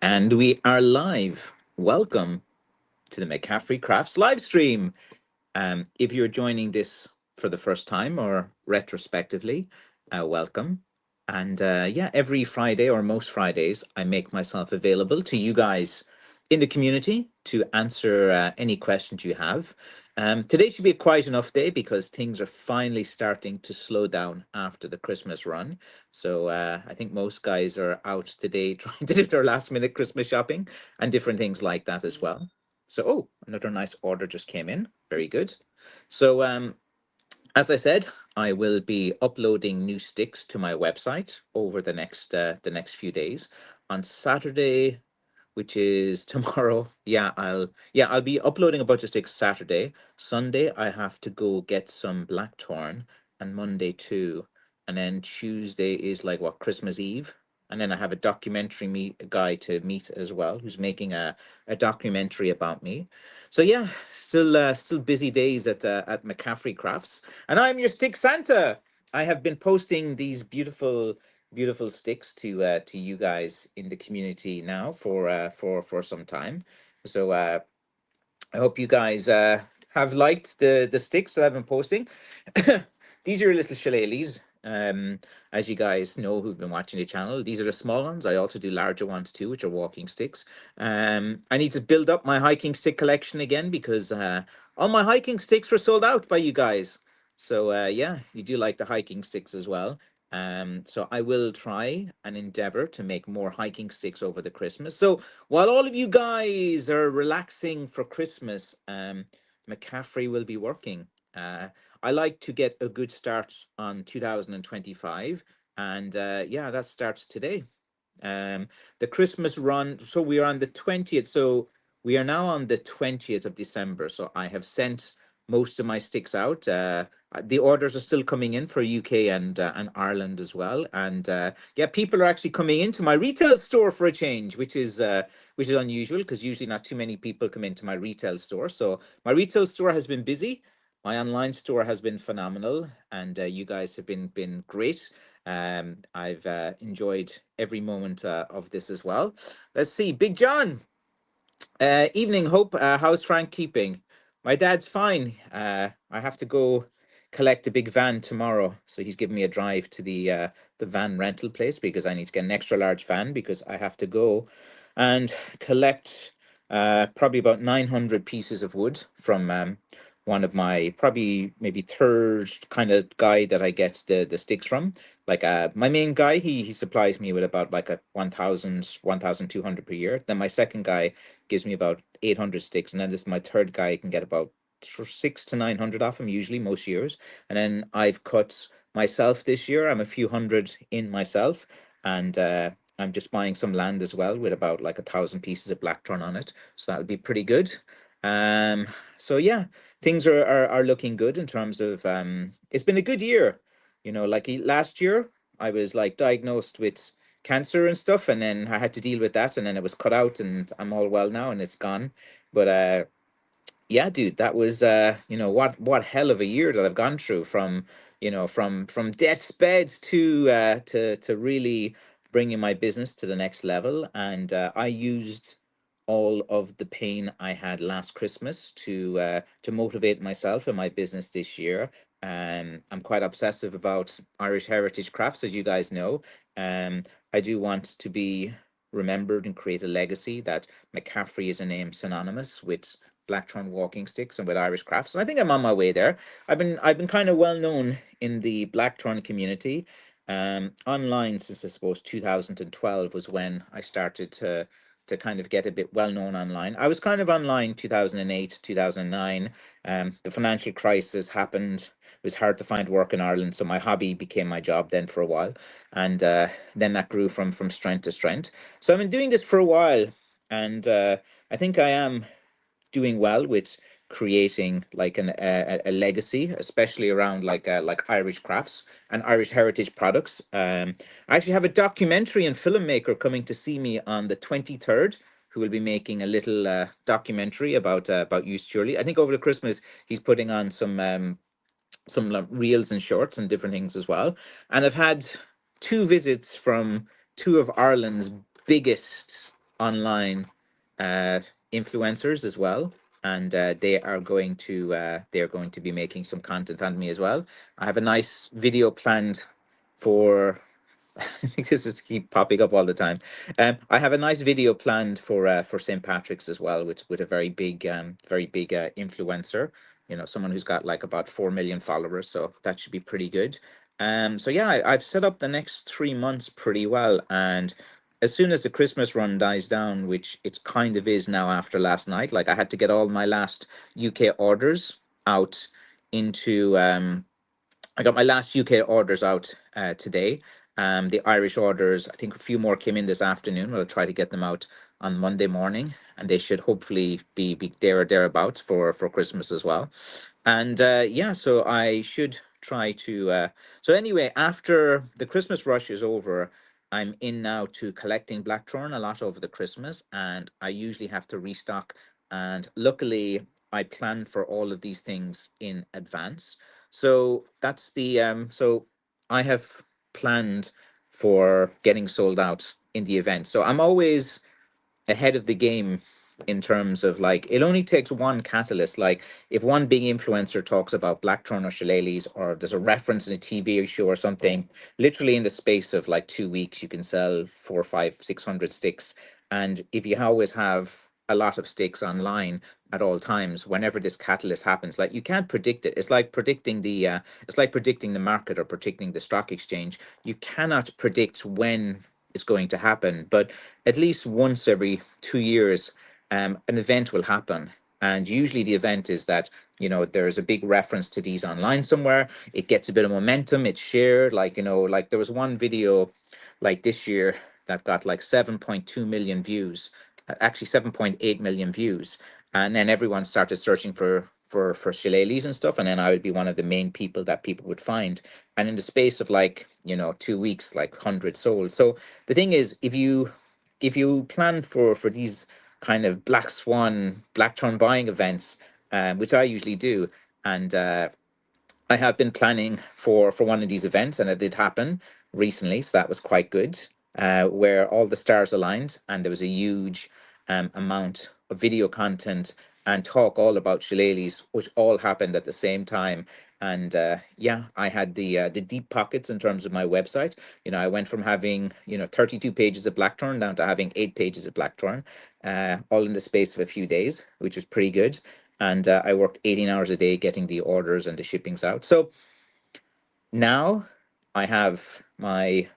And we are live. Welcome to the McCaffrey Crafts live stream. If you're joining this for the first time or retrospectively, welcome. And yeah, every Friday or most Fridays, I make myself available to you guys in the community to answer any questions you have. Today should be a quiet enough day because things are finally starting to slow down after the Christmas run. So I think most guys are out today trying to do their last minute Christmas shopping and different things like that as well. So, oh, another nice order just came in. Very good. So, as I said, I will be uploading new sticks to my website over the next few days. On Saturday, which is tomorrow, I'll be uploading a bunch of sticks Saturday. Sunday, I have to go get some blackthorn, and Monday too. And then Tuesday is like what, Christmas Eve. And then I have a documentary guy to meet as well, who's making a documentary about me. So yeah, still busy days at McCaffrey Crafts, and I'm your stick Santa. I have been posting these beautiful sticks to you guys in the community now for some time. So I hope you guys have liked the sticks that I've been posting. These are little shillelaghs. As you guys know who've been watching the channel, these are the small ones. I also do larger ones too, which are walking sticks. I need to build up my hiking stick collection again because all my hiking sticks were sold out by you guys. So yeah, you do like the hiking sticks as well. So I will try and endeavor to make more hiking sticks over the Christmas. So while all of you guys are relaxing for Christmas, McCaffrey will be working. I like to get a good start on 2025, and yeah, that starts today. Um, the Christmas run, so we are on the 20th. So we are now on the 20th of December. So I have sent most of my sticks out. The orders are still coming in for UK and Ireland as well. And yeah, people are actually coming into my retail store for a change, which is unusual because usually not too many people come into my retail store. So my retail store has been busy. My online store has been phenomenal, and you guys have been great. I've enjoyed every moment of this as well. Let's see, Big John. Evening, Hope. How's Frank keeping? My dad's fine. I have to go collect a big van tomorrow, so he's giving me a drive to the van rental place because I need to get an extra large van because I have to go and collect probably about 900 pieces of wood from one of my probably maybe third kind of guy that I get the sticks from. Like my main guy, he supplies me with about like a 1,200 per year. Then my second guy gives me about 800 sticks, and then this my third guy can get about six to 900 off him usually most years. And then I've cut myself this year. I'm a few hundred in myself, and I'm just buying some land as well with about like 1,000 pieces of blackthorn on it. So that'll be pretty good. Um, so yeah, things are looking good in terms of it's been a good year. You know, like last year I was like diagnosed with cancer and stuff, and then I had to deal with that, and then it was cut out, and I'm all well now, and it's gone. But yeah, dude, that was what hell of a year that I've gone through from from death's bed to really bringing my business to the next level, and I used all of the pain I had last Christmas to motivate myself and my business this year. I'm quite obsessive about Irish heritage crafts, as you guys know. I do want to be remembered and create a legacy that McCaffrey is a name synonymous with Blackthorn walking sticks and with Irish crafts. And I think I'm on my way there. I've been kind of well known in the Blackthorn community. Online since I suppose 2012 was when I started to kind of get a bit well known online. I was kind of online 2008, 2009. The financial crisis happened. It was hard to find work in Ireland, so my hobby became my job then for a while, and then that grew from strength to strength. So I've been doing this for a while, and I think I am doing well with creating like a legacy, especially around like Irish crafts and Irish heritage products. I actually have a documentary and filmmaker coming to see me on the 23rd, who will be making a little documentary about you, Shirley. I think over the Christmas he's putting on some like, reels and shorts and different things as well. And I've had two visits from two of Ireland's biggest online uh, influencers as well, and they are going to be making some content on me as well. I have a nice video planned for. I think this is keep popping up all the time. I have a nice video planned for St. Patrick's as well, with a very big influencer. You know, someone who's got like about 4 million followers, so that should be pretty good. So yeah, I've set up the next 3 months pretty well, and as soon as the Christmas run dies down, which it kind of is now after last night, like I had to get all my last UK orders out into I got my last UK orders out today. The Irish orders, I think a few more came in this afternoon. I'll try to get them out on Monday morning, and they should hopefully be there or thereabouts for Christmas as well. And yeah, so I should try to. So anyway, after the Christmas rush is over, I'm in now to collecting blackthorn a lot over the Christmas, and I usually have to restock. And luckily, I plan for all of these things in advance. So that's the so I have planned for getting sold out in the event. So I'm always ahead of the game in terms of like it only takes one catalyst. Like if one big influencer talks about blackthorn or shillelaghs, or there's a reference in a TV show or something, literally in the space of like 2 weeks you can sell 4, 5, 600 sticks. And if you always have a lot of sticks online at all times, whenever this catalyst happens, like you can't predict it. It's like predicting the market or predicting the stock exchange. You cannot predict when it's going to happen, but at least once every 2 years, an event will happen. And usually the event is that, there's a big reference to these online somewhere. It gets a bit of momentum. It's shared. Like, like there was one video like this year that got like 7.2 million views, actually 7.8 million views. And then everyone started searching for shillelaghs and stuff. And then I would be one of the main people that people would find. And in the space of like, 2 weeks, like 100 sold. So the thing is, if you plan for these kind of black swan, blackthorn buying events, which I usually do, and I have been planning for one of these events, and it did happen recently, so that was quite good. Where all the stars aligned, and there was a huge amount of video content and talk all about shillelaghs, which all happened at the same time. And yeah, I had the deep pockets in terms of my website. I went from having 32 pages of blackthorn down to having 8 pages of blackthorn, all in the space of a few days, which was pretty good. And I worked 18 hours a day getting the orders and the shippings out. So now I have my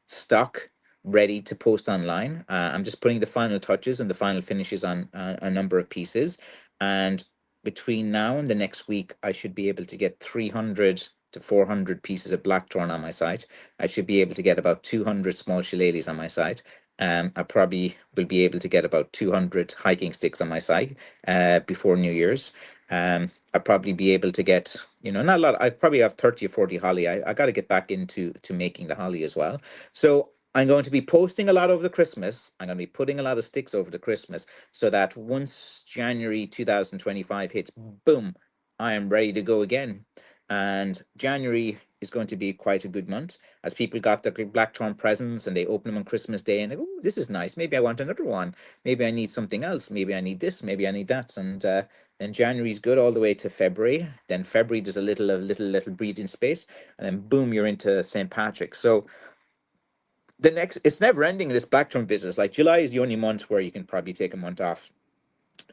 stock ready to post online. I'm just putting the final touches and the final finishes on a number of pieces. And between now and the next week, I should be able to get 300 to 400 pieces of blackthorn on my site. I should be able to get about 200 small shillelaghs on my site. I probably will be able to get about 200 hiking sticks on my site before New Year's. I'd probably be able to get, not a lot. I probably have 30 or 40 holly. I got to get back into making the holly as well. So I'm going to be posting a lot over the Christmas. I'm going to be putting a lot of sticks over the Christmas, so that once January 2025 hits, boom, I am ready to go again. And January is going to be quite a good month, as people got their blackthorn presents and they open them on Christmas Day and they go, "Oh, this is nice. Maybe I want another one. Maybe I need something else. Maybe I need this. Maybe I need that." And then January's good all the way to February. Then February there's a little breathing space, and then boom, you're into St. Patrick's. So it's never ending in this blackthorn business. Like July is the only month where you can probably take a month off.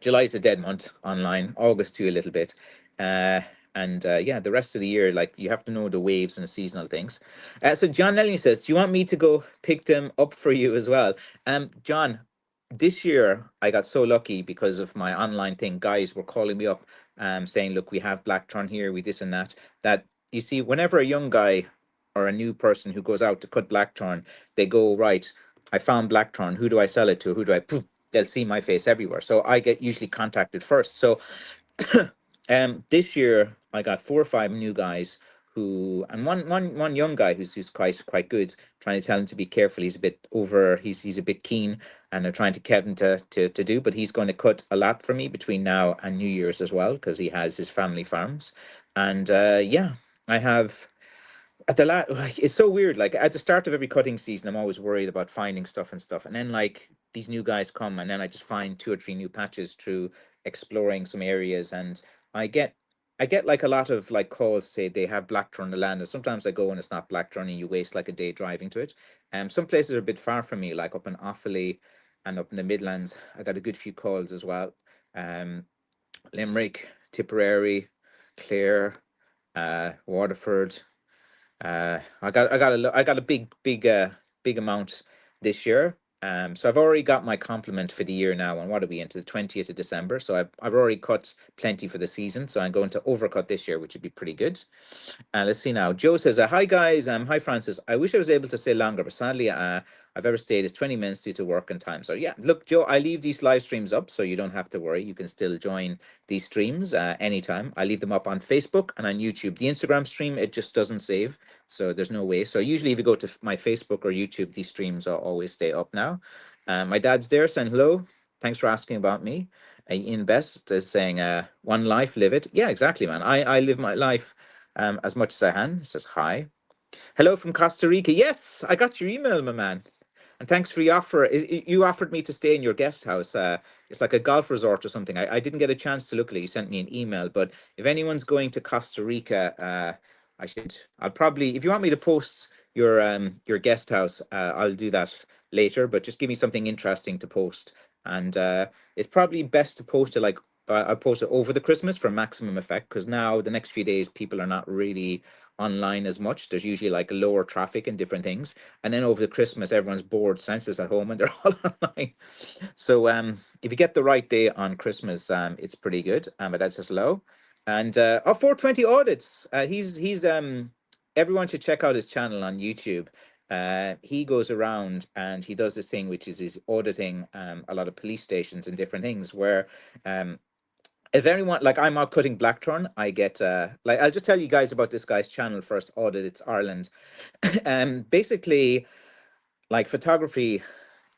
July's a dead month online. August too a little bit. Uh, and yeah, the rest of the year, like you have to know the waves and the seasonal things. So John Nelly says, "Do you want me to go pick them up for you as well?" John, this year I got so lucky because of my online thing. Guys were calling me up, saying, "Look, we have blackthorn here, we this and that." That you see, whenever a young guy or a new person who goes out to cut blackthorn, they go, "Right, I found blackthorn. Who do I sell it to? Who do I?" Poof, they'll see my face everywhere. So I get usually contacted first. So this year I got 4 or 5 new guys who, and one young guy who's quite good, trying to tell him to be careful. He's a bit over, he's a bit keen, and they're trying to get him to do, but he's going to cut a lot for me between now and New Year's as well, because he has his family farms. And yeah, I have at the like it's so weird. Like at the start of every cutting season, I'm always worried about finding stuff and stuff, and then like these new guys come, and then I just find two or three new patches through exploring some areas, and I get I get like a lot of like calls say they have blackthorn in the land, and sometimes I go and it's not blackthorn, and you waste like a day driving to it. Some places are a bit far from me, like up in Offaly and up in the Midlands. I got a good few calls as well. Um, Limerick, Tipperary, Clare, Waterford. I got a big amount this year. So I've already got my compliment for the year now. And what are we into the 20th of December? So I've already cut plenty for the season. So I'm going to overcut this year, which would be pretty good. Let's see now. Joe says, "Hi guys, hi Francis. I wish I was able to stay longer, but sadly, I've ever stayed is 20 minutes due to work and time. So yeah, look, Joe, I leave these live streams up, so you don't have to worry. You can still join these streams anytime. I leave them up on Facebook and on YouTube. The Instagram stream it just doesn't save, so there's no way. So usually, if you go to my Facebook or YouTube, these streams will always stay up now. My dad's there saying hello. Thanks for asking about me. Ian Best is saying, "One life, live it." Yeah, exactly, man. I live my life as much as I can. He says hi. Hello from Costa Rica. Yes, I got your email, my man. And thanks for the offer. You offered me to stay in your guest house. It's like a golf resort or something. I didn't get a chance to look at it. You sent me an email. But if anyone's going to Costa Rica, I'll probably, if you want me to post your guest house, I'll do that later. But just give me something interesting to post. And it's probably best to post it like, I'll post it over the Christmas for maximum effect because now the next few days people are not really online as much. There's usually like lower traffic and different things. And then over the Christmas, everyone's bored, senses at home, and they're all online. So if you get the right day on Christmas, it's pretty good. But that's just low. And 420 audits. He's everyone should check out his channel on YouTube. He goes around and he does this thing which is he's auditing a lot of police stations and different things where um if anyone like I'm out cutting blackthorn, I get like I'll just tell you guys about this guy's channel first. Audit, it's Ireland. Basically, like photography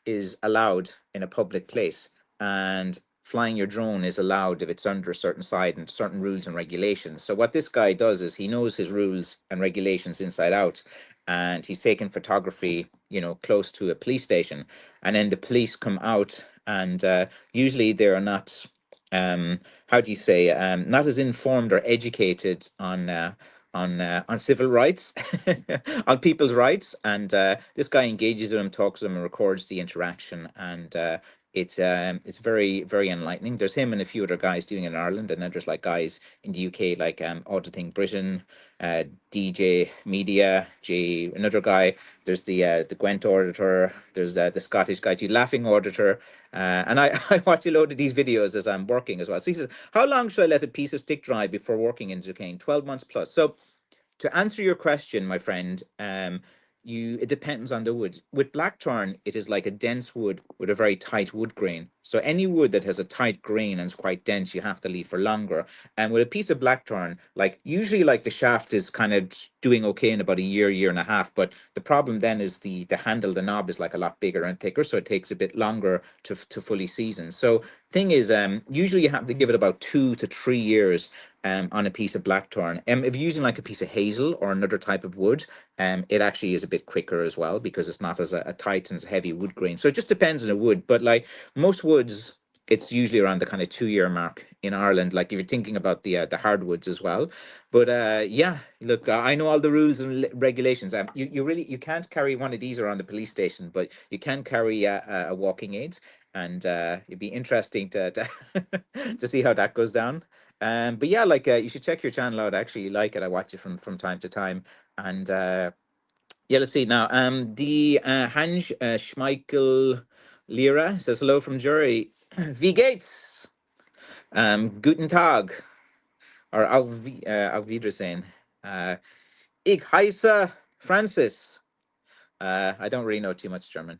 is allowed in a public place, and flying your drone is allowed if it's under a certain side and certain rules and regulations. So what this guy does is he knows his rules and regulations inside out, and he's taken photography, close to a police station, and then the police come out, and usually they are not. How do you say? Not as informed or educated on civil rights, on people's rights, and this guy engages with them, talks to them, and records the interaction, and it's very very enlightening. There's him and a few other guys doing it in Ireland, and then there's like guys in the UK like Auditing Britain, DJ Media, another guy. There's the Gwent auditor. There's the Scottish guy, too, Laughing auditor. And I watch a load of these videos as I'm working as well. So he says, "How long should I let a piece of stick dry before working in Duquesne? 12 months plus." So to answer your question, my friend, it depends on the wood. With blackthorn, it is like a dense wood with a very tight wood grain. So any wood that has a tight grain and is quite dense, you have to leave for longer. And with a piece of blackthorn, like usually like the shaft is kind of doing okay in about a year and a half. But the problem then is the handle, the knob is like a lot bigger and thicker, so it takes a bit longer to fully season. So thing is, usually you have to give it about 2 to 3 years on a piece of blackthorn. If you're using like a piece of hazel or another type of wood, it actually is a bit quicker as well because it's not as a tight and as heavy wood grain. So it just depends on the wood. But like most woods, it's usually around the kind of 2 year mark in Ireland. Like if you're thinking about the hardwoods as well. But yeah, look, I know all the rules and regulations. You can't carry one of these around the police station, but you can carry a walking aid, and it'd be interesting to to see how that goes down. But yeah, like you should check your channel out. I actually like it. I watch it from time to time. And yeah, let's see now. The Hanj Schmeichel Lira says hello from Jury. V Gates. Guten Tag. Or auf Wiedersehen. Ich heiße Francis. I don't really know too much German.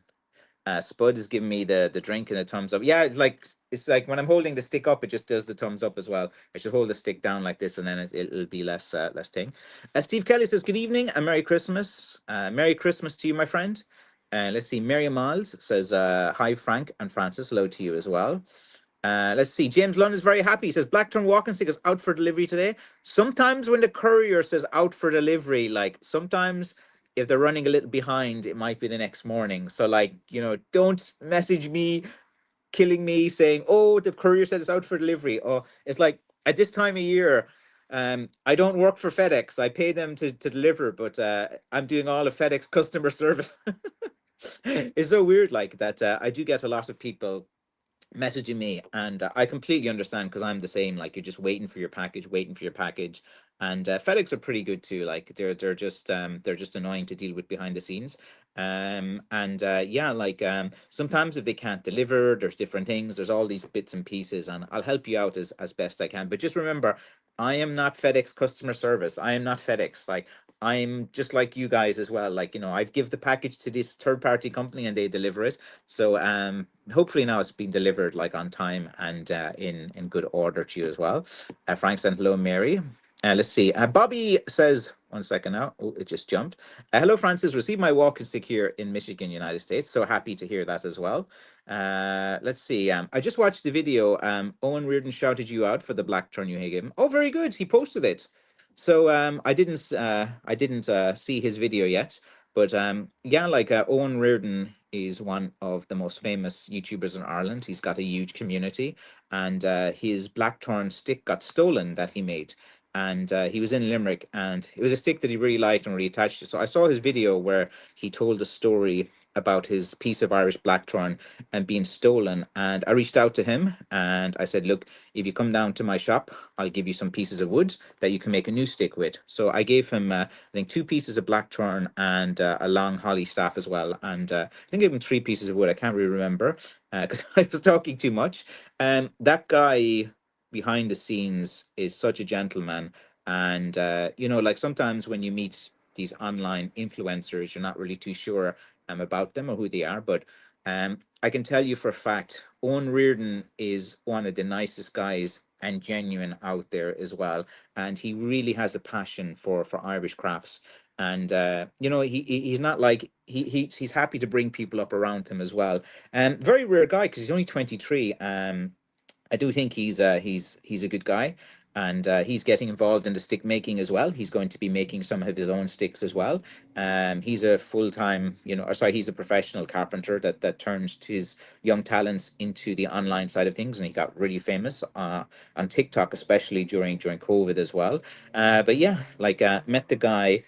Spud is giving me the drink and a thumbs up. Yeah, it's like when I'm holding the stick up, it just does the thumbs up as well. I should hold the stick down like this, and then it'll be less thing. Steve Kelly says good evening and Merry Christmas. Merry Christmas to you, my friend. Let's see. Mary Miles says hi, Frank and Francis. Hello to you as well. Let's see. James Lunn is very happy. He says Blackturn walking stick is out for delivery today. Sometimes when the courier says out for delivery, like sometimes if they're running a little behind, it might be the next morning. So like, don't message me killing me saying, "Oh, the courier said it's out for delivery." Oh, it's like at this time of year, I don't work for FedEx. I pay them to deliver, but I'm doing all of FedEx customer service. It's so weird like that. I do get a lot of people messaging me, and I completely understand because I'm the same. Like you're just waiting for your package, and FedEx are pretty good too. Like they're just annoying to deal with behind the scenes. And yeah, like sometimes if they can't deliver, there's different things. There's all these bits and pieces, and I'll help you out as best I can. But just remember, I am not FedEx customer service. I am not FedEx. Like I'm just like you guys as well. Like, I've give the package to this third party company and they deliver it. So hopefully now it's been delivered like on time and in good order to you as well. Frank sent hello, Mary. Let's see. Bobby says, one second now. Oh, it just jumped. Hello, Francis. Received my walking stick here in Michigan, United States. So happy to hear that as well. Let's see. I just watched the video. Owen Reardon shouted you out for the black turn you gave him. Oh, very good. He posted it. So I didn't see his video yet, but yeah, like Owen Reardon is one of the most famous YouTubers in Ireland. He's got a huge community, and his blackthorn stick got stolen that he made. And he was in Limerick, and it was a stick that he really liked and really attached to. So I saw his video where he told a story about his piece of Irish blackthorn and being stolen. And I reached out to him and I said, "Look, if you come down to my shop, I'll give you some pieces of wood that you can make a new stick with." So I gave him, I think, two pieces of blackthorn and a long holly staff as well. And I think I gave him three pieces of wood. I can't really remember because I was talking too much. That guy behind the scenes is such a gentleman. And, like sometimes when you meet these online influencers, you're not really too sure about them or who they are. But I can tell you for a fact, Owen Reardon is one of the nicest guys and genuine out there as well. And he really has a passion for Irish crafts. And he's not like he's happy to bring people up around him as well. Very rare guy because he's only 23. I do think he's a good guy, and he's getting involved in the stick making as well. He's going to be making some of his own sticks as well. He's a full time, or sorry, he's a professional carpenter that turns his young talents into the online side of things, and he got really famous on TikTok, especially during COVID as well. But yeah, like met the guy.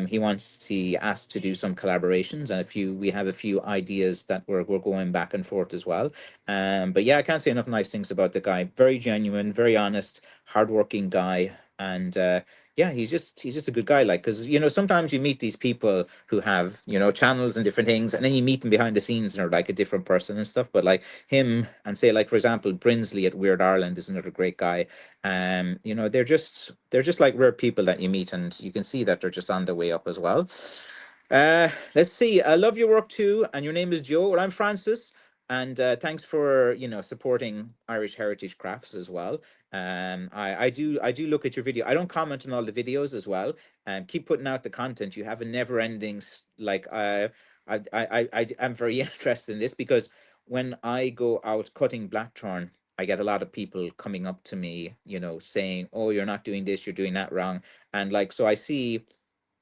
He asked to do some collaborations and we have a few ideas that we're going back and forth as well. But yeah, I can't say enough nice things about the guy. Very genuine, very honest, hardworking guy, and yeah, he's just a good guy. Like, because sometimes you meet these people who have channels and different things, and then you meet them behind the scenes and are like a different person and stuff. But like him, and say like for example, Brinsley at Weird Ireland is another great guy. They're just like rare people that you meet, and you can see that they're just on their way up as well. Let's see. I love your work too, and your name is Joe. Well, I'm Francis. And thanks for supporting Irish Heritage Crafts as well. I do look at your video. I don't comment on all the videos as well. Keep putting out the content. You have a never ending like I'm very interested in this because when I go out cutting blackthorn, I get a lot of people coming up to me, saying, "Oh, you're not doing this, you're doing that wrong," and like so I see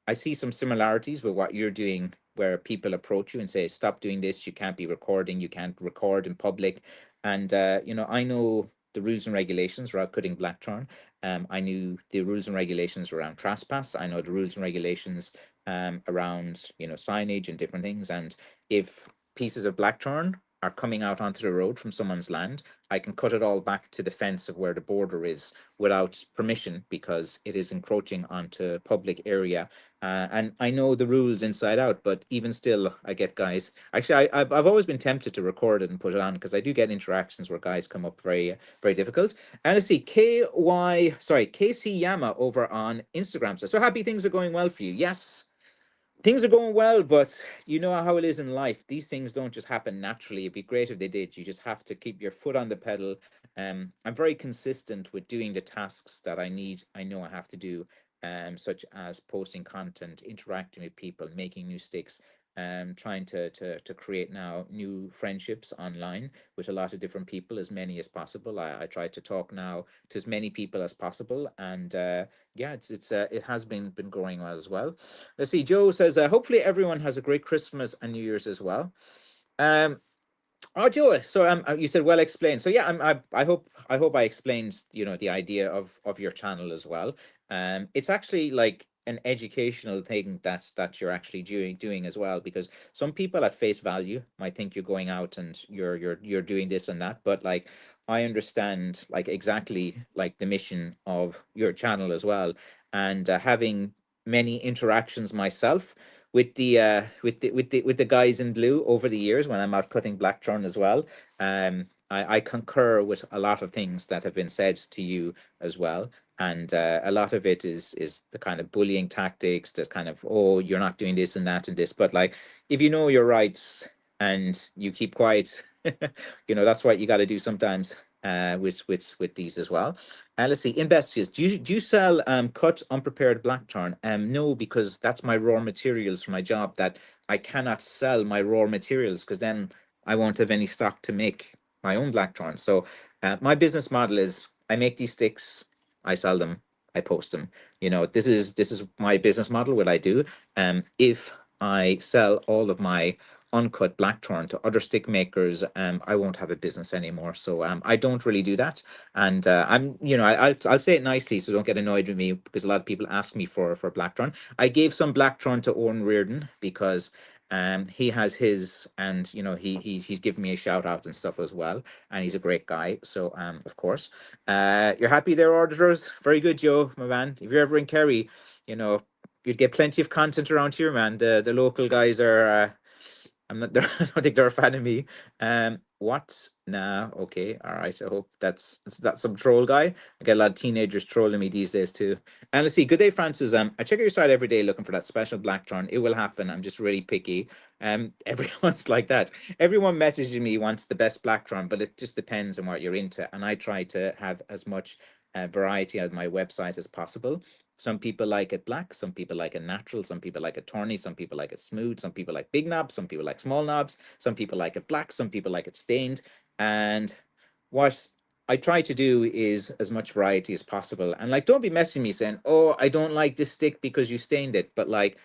some similarities with what you're doing, where people approach you and say, "Stop doing this. You can't be recording. You can't record in public." And I know the rules and regulations around cutting blackthorn. I knew the rules and regulations around trespass. I know the rules and regulations around signage and different things. And if pieces of blackthorn are coming out onto the road from someone's land, I can cut it all back to the fence of where the border is without permission because it is encroaching onto public area, and I know the rules inside out, but even still, I get guys. Actually, I've always been tempted to record it and put it on because I do get interactions where guys come up very very difficult. And let's see, KC Yama over on Instagram says, "So happy things are going well for you." Yes, things are going well, but you know how it is in life. These things don't just happen naturally. It'd be great if they did. You just have to keep your foot on the pedal. I'm very consistent with doing the tasks that I know I have to do, such as posting content, interacting with people, making new sticks. trying to create now new friendships online with a lot of different people, as many as possible. I try to talk now to as many people as possible, and yeah, it has been growing as well. Let's see. Joe says, hopefully everyone has a great Christmas and New Year's as well. Um, Oh, Joe. So you said well explained. So yeah, I hope I explained the idea of your channel as well. It's actually like an educational thing that you're actually doing as well, because some people at face value might think you're going out and you're doing this and that, but like I understand like exactly like the mission of your channel as well, and having many interactions myself with the guys in blue over the years when I'm out cutting blackthorn as well. I concur with a lot of things that have been said to you as well. And a lot of it is the kind of bullying tactics, that kind of, oh, you're not doing this and that and this. But like, if you know your rights and you keep quiet, that's what you got to do sometimes. With these as well. Let's see, Investius, do you sell cut unprepared blackthorn? No, because that's my raw materials for my job. That I cannot sell my raw materials because then I won't have any stock to make my own blackthorn. So my business model is I make these sticks, I sell them, I post them. This is my business model. What I do. If I sell all of my uncut blackthorn to other stick makers, I won't have a business anymore. So I don't really do that. And I'll say it nicely, so don't get annoyed with me, because a lot of people ask me for blackthorn. I gave some blackthorn to Owen Reardon because he has his, and he's given me a shout out and stuff as well, and he's a great guy. So of course, you're happy there, auditors. Very good, Joe, my man. If you're ever in Kerry, you know you'd get plenty of content around here, man. The local guys are. I'm not. I don't think they're a fan of me. What? Nah. Okay. All right. I hope that's some troll guy. I get a lot of teenagers trolling me these days too. And let's see. Good day, Francis. I check out your site every day looking for that special blackthorn. It will happen. I'm just really picky. Everyone's like that. Everyone messaging me wants the best blackthorn, but it just depends on what you're into. And I try to have as much variety on my website as possible. Some people like it black, some people like it natural, some people like it tawny, some people like it smooth, some people like big knobs, some people like small knobs, some people like it black, some people like it stained. And what I try to do is as much variety as possible. And like, don't be messaging me saying, oh, I don't like this stick because you stained it. But like,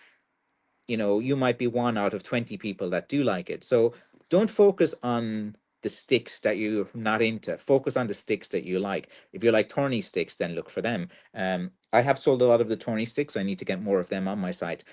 you might be one out of 20 people that do like it. So don't focus on the sticks that you're not into. Focus on the sticks that you like. If you like tourney sticks, then look for them. I have sold a lot of the tourney sticks. I need to get more of them on my site.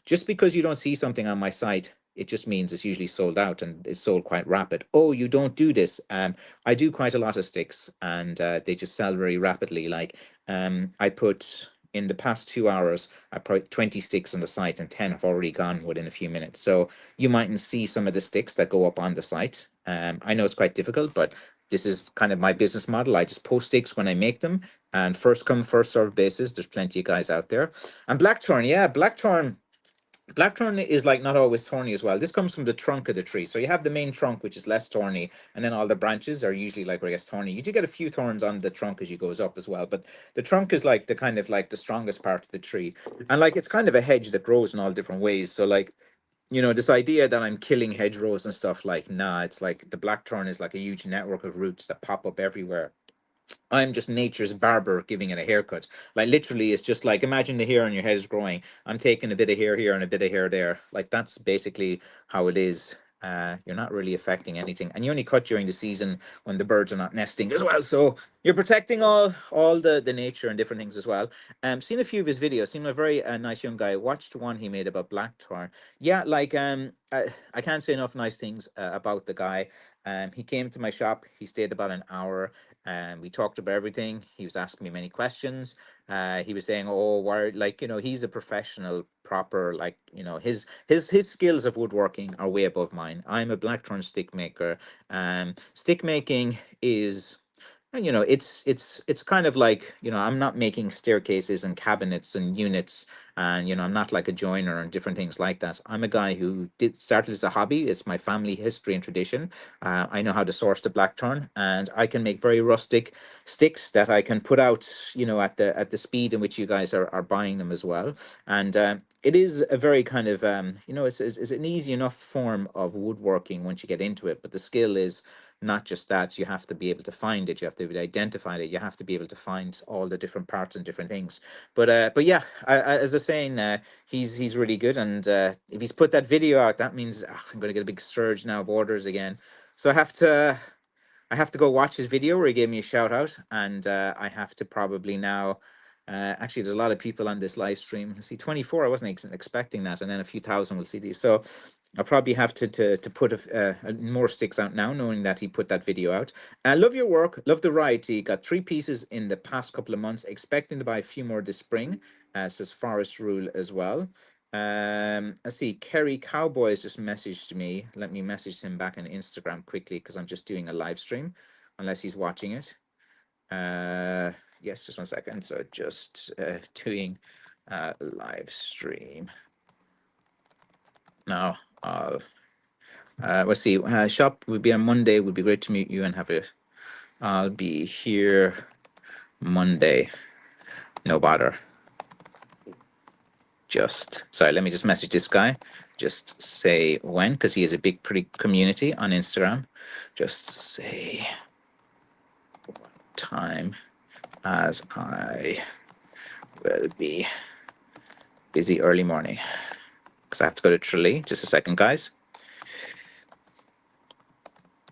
Just because you don't see something on my site, it just means it's usually sold out and it's sold quite rapid. Oh, you don't do this. I do quite a lot of sticks, and they just sell very rapidly. Like I put in the past 2 hours, I put 20 sticks on the site, and 10 have already gone within a few minutes. So you mightn't see some of the sticks that go up on the site. I know it's quite difficult, but this is kind of my business model. I just post sticks when I make them, and first come, first served basis. There's plenty of guys out there. And blackthorn, yeah, blackthorn is like not always thorny as well. This comes from the trunk of the tree. So you have the main trunk, which is less thorny, and then all the branches are usually like, I guess, thorny. You do get a few thorns on the trunk as you goes up as well, but the trunk is like the kind of like the strongest part of the tree. And like it's kind of a hedge that grows in all different ways. So like, this idea that I'm killing hedgerows and stuff, like, nah, it's like the blackthorn is like a huge network of roots that pop up everywhere. I'm just nature's barber giving it a haircut. Like literally, it's just like imagine the hair on your head is growing. I'm taking a bit of hair here and a bit of hair there. Like that's basically how it is. You're not really affecting anything, and you only cut during the season when the birds are not nesting as well. So you're protecting all the nature and different things as well. Seen a few of his videos. Seemed a very nice young guy. Watched one he made about blackthorn. Yeah, like I can't say enough nice things about the guy. He came to my shop. He stayed about an hour, and we talked about everything. He was asking me many questions. He was saying, "Oh, why?" Like he's a professional, proper. Like his skills of woodworking are way above mine. I'm a blackthorn stick maker. Stick making is And it's kind of like, I'm not making staircases and cabinets and units, and I'm not like a joiner and different things like that. I'm a guy who did started as a hobby. It's my family history and tradition. I know how to source the blackthorn, and I can make very rustic sticks that I can put out, at the speed in which you guys are buying them as well. And it is a very kind of it's an easy enough form of woodworking once you get into it, but the skill is not just that. You have to be able to find it, you have to be able to identify it, you have to be able to find all the different parts and different things. But yeah, as I was saying, he's really good. And if he's put that video out, that means I'm going to get a big surge now of orders again. So I have to go watch his video where he gave me a shout out, and I have to probably now. Actually, there's a lot of people on this live stream. I see 24. I wasn't expecting that, and then a few thousand will see these. So I'll probably have to put more sticks out now, knowing that he put that video out. Love your work, love the variety. Got 3 pieces in the past couple of months. Expecting to buy a few more this spring. Says Forest Rule as well. Let's see. Kerry Cowboys just messaged me. Let me message him back on Instagram quickly because I'm just doing a live stream, unless he's watching it. Yes, just 1 second. So just doing a live stream now. Let's see. Shop will be on Monday. Would be great to meet you and have it. I'll be here Monday. No bother. Just sorry. Let me just message this guy. Just say when, because he has a big, pretty community on Instagram. Just say time, as I will be busy early morning because I have to go to Tralee. Just a second, guys.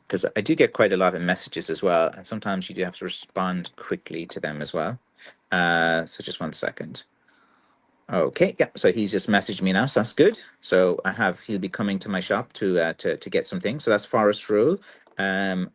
Because I do get quite a lot of messages as well, and sometimes you do have to respond quickly to them as well. So just 1 second. Okay, yeah. So he's just messaged me now, so that's good. So he'll be coming to my shop to get some things. So that's Forest Rule. And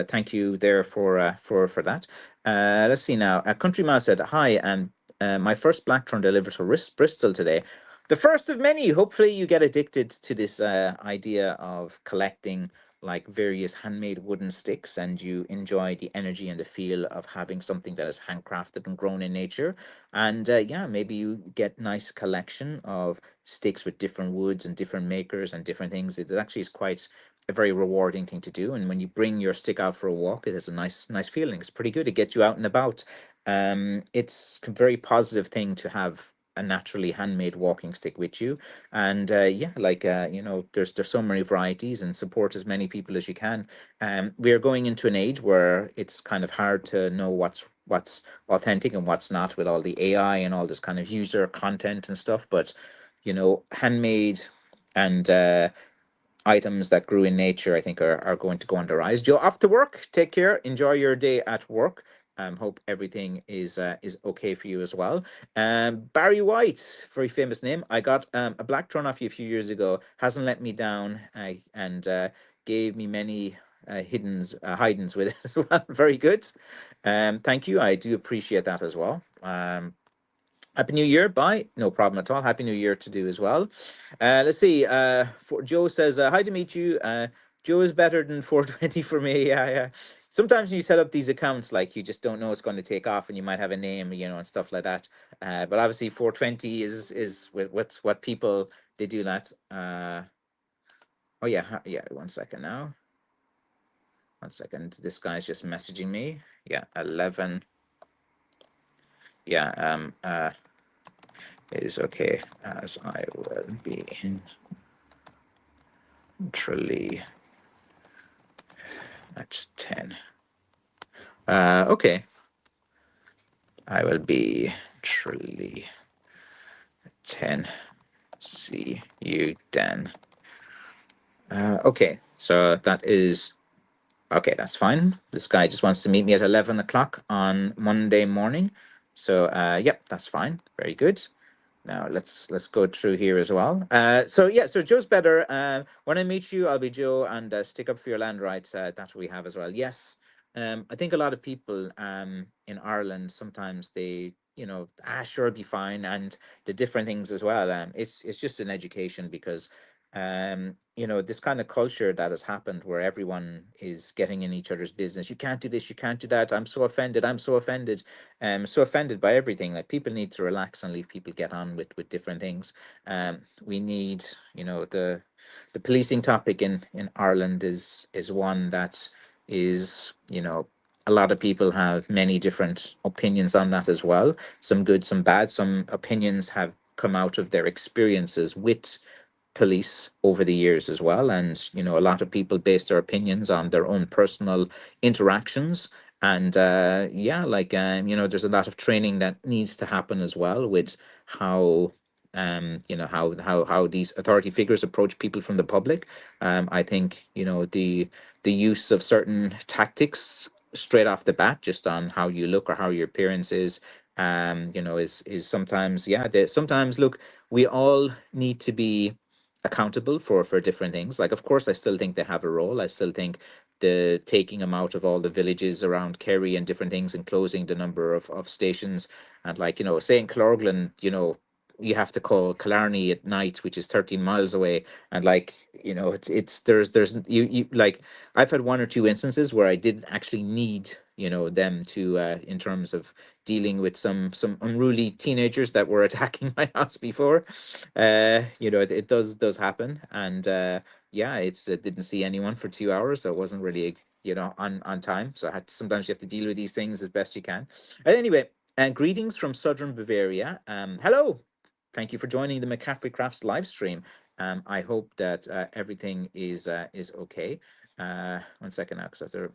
thank you there for that. Let's see now. Country Mouse said, "Hi, and my first Blackthorn delivered to Bristol today. The first of many. Hopefully, you get addicted to this idea of collecting like various handmade wooden sticks, and you enjoy the energy and the feel of having something that is handcrafted and grown in nature. And yeah, maybe you get nice collection of sticks with different woods and different makers and different things. It actually is quite a very rewarding thing to do. And when you bring your stick out for a walk, it has a nice feeling. It's pretty good. It gets you out and about. It's a very positive thing to have a naturally handmade walking stick with you. And yeah, like there's so many varieties, and support as many people as you can. We are going into an age where it's kind of hard to know what's authentic and what's not, with all the AI and all this kind of user content and stuff. But handmade and items that grew in nature, I think, are going to go on the rise. Joe, off to work. Take care. Enjoy your day at work. Hope everything is okay for you as well. Barry White, very famous name. I got a blackthorn off you a few years ago. Hasn't let me down, and gave me many hidens with it as well. Very good. Thank you. I do appreciate that as well. Happy New Year. Bye. No problem at all. Happy New Year to do as well. Let's see. For Joe says, hi to meet you. Joe is better than 420 for me. Yeah, yeah. Sometimes when you set up these accounts, like, you just don't know it's going to take off, and you might have a name, and stuff like that. But obviously 420 is with what people, they do that. Oh yeah, yeah. 1 second now. 1 second. This guy's just messaging me. Yeah, 11. Yeah. It is okay, as I will be literally at 10. Okay. I will be truly 10. See you then. Okay, so that is okay. That's fine. This guy just wants to meet me at 11 o'clock on Monday morning. So yep, that's fine. Very good. Now let's go through here as well. So yeah, so Joe's better. When I meet you, I'll be Joe, and stick up for your land rights. That we have as well. Yes. I think a lot of people in Ireland, sometimes they, sure, be fine, and the different things as well. It's just an education, because This kind of culture that has happened where everyone is getting in each other's business. You can't do this, you can't do that. I'm so offended. I'm so offended. So offended by everything. Like, people need to relax and leave people get on with different things. We need, the policing topic in Ireland is one that is, a lot of people have many different opinions on that as well. Some good, some bad. Some opinions have come out of their experiences with police over the years as well. And a lot of people base their opinions on their own personal interactions. And yeah, like, there's a lot of training that needs to happen as well with how how these authority figures approach people from the public. I think the use of certain tactics straight off the bat, just on how you look or how your appearance is, is sometimes, yeah, sometimes, look, we all need to be accountable for different things. Like, of course, I still think they have a role. I still think the taking them out of all the villages around Kerry and different things, and closing the number of stations, and, like, saying Clorglan, you have to call Killarney at night, which is 13 miles away. And, like, it's there's you like, I've had one or two instances where I did actually need them to, in terms of dealing with some unruly teenagers that were attacking my house before. It does happen. And yeah, it's didn't see anyone for 2 hours, so it wasn't really on time. So sometimes you have to deal with these things as best you can. Anyway, greetings from southern Bavaria. Hello. Thank you for joining the McCaffrey Crafts live stream. I hope that everything is okay. One second now, because I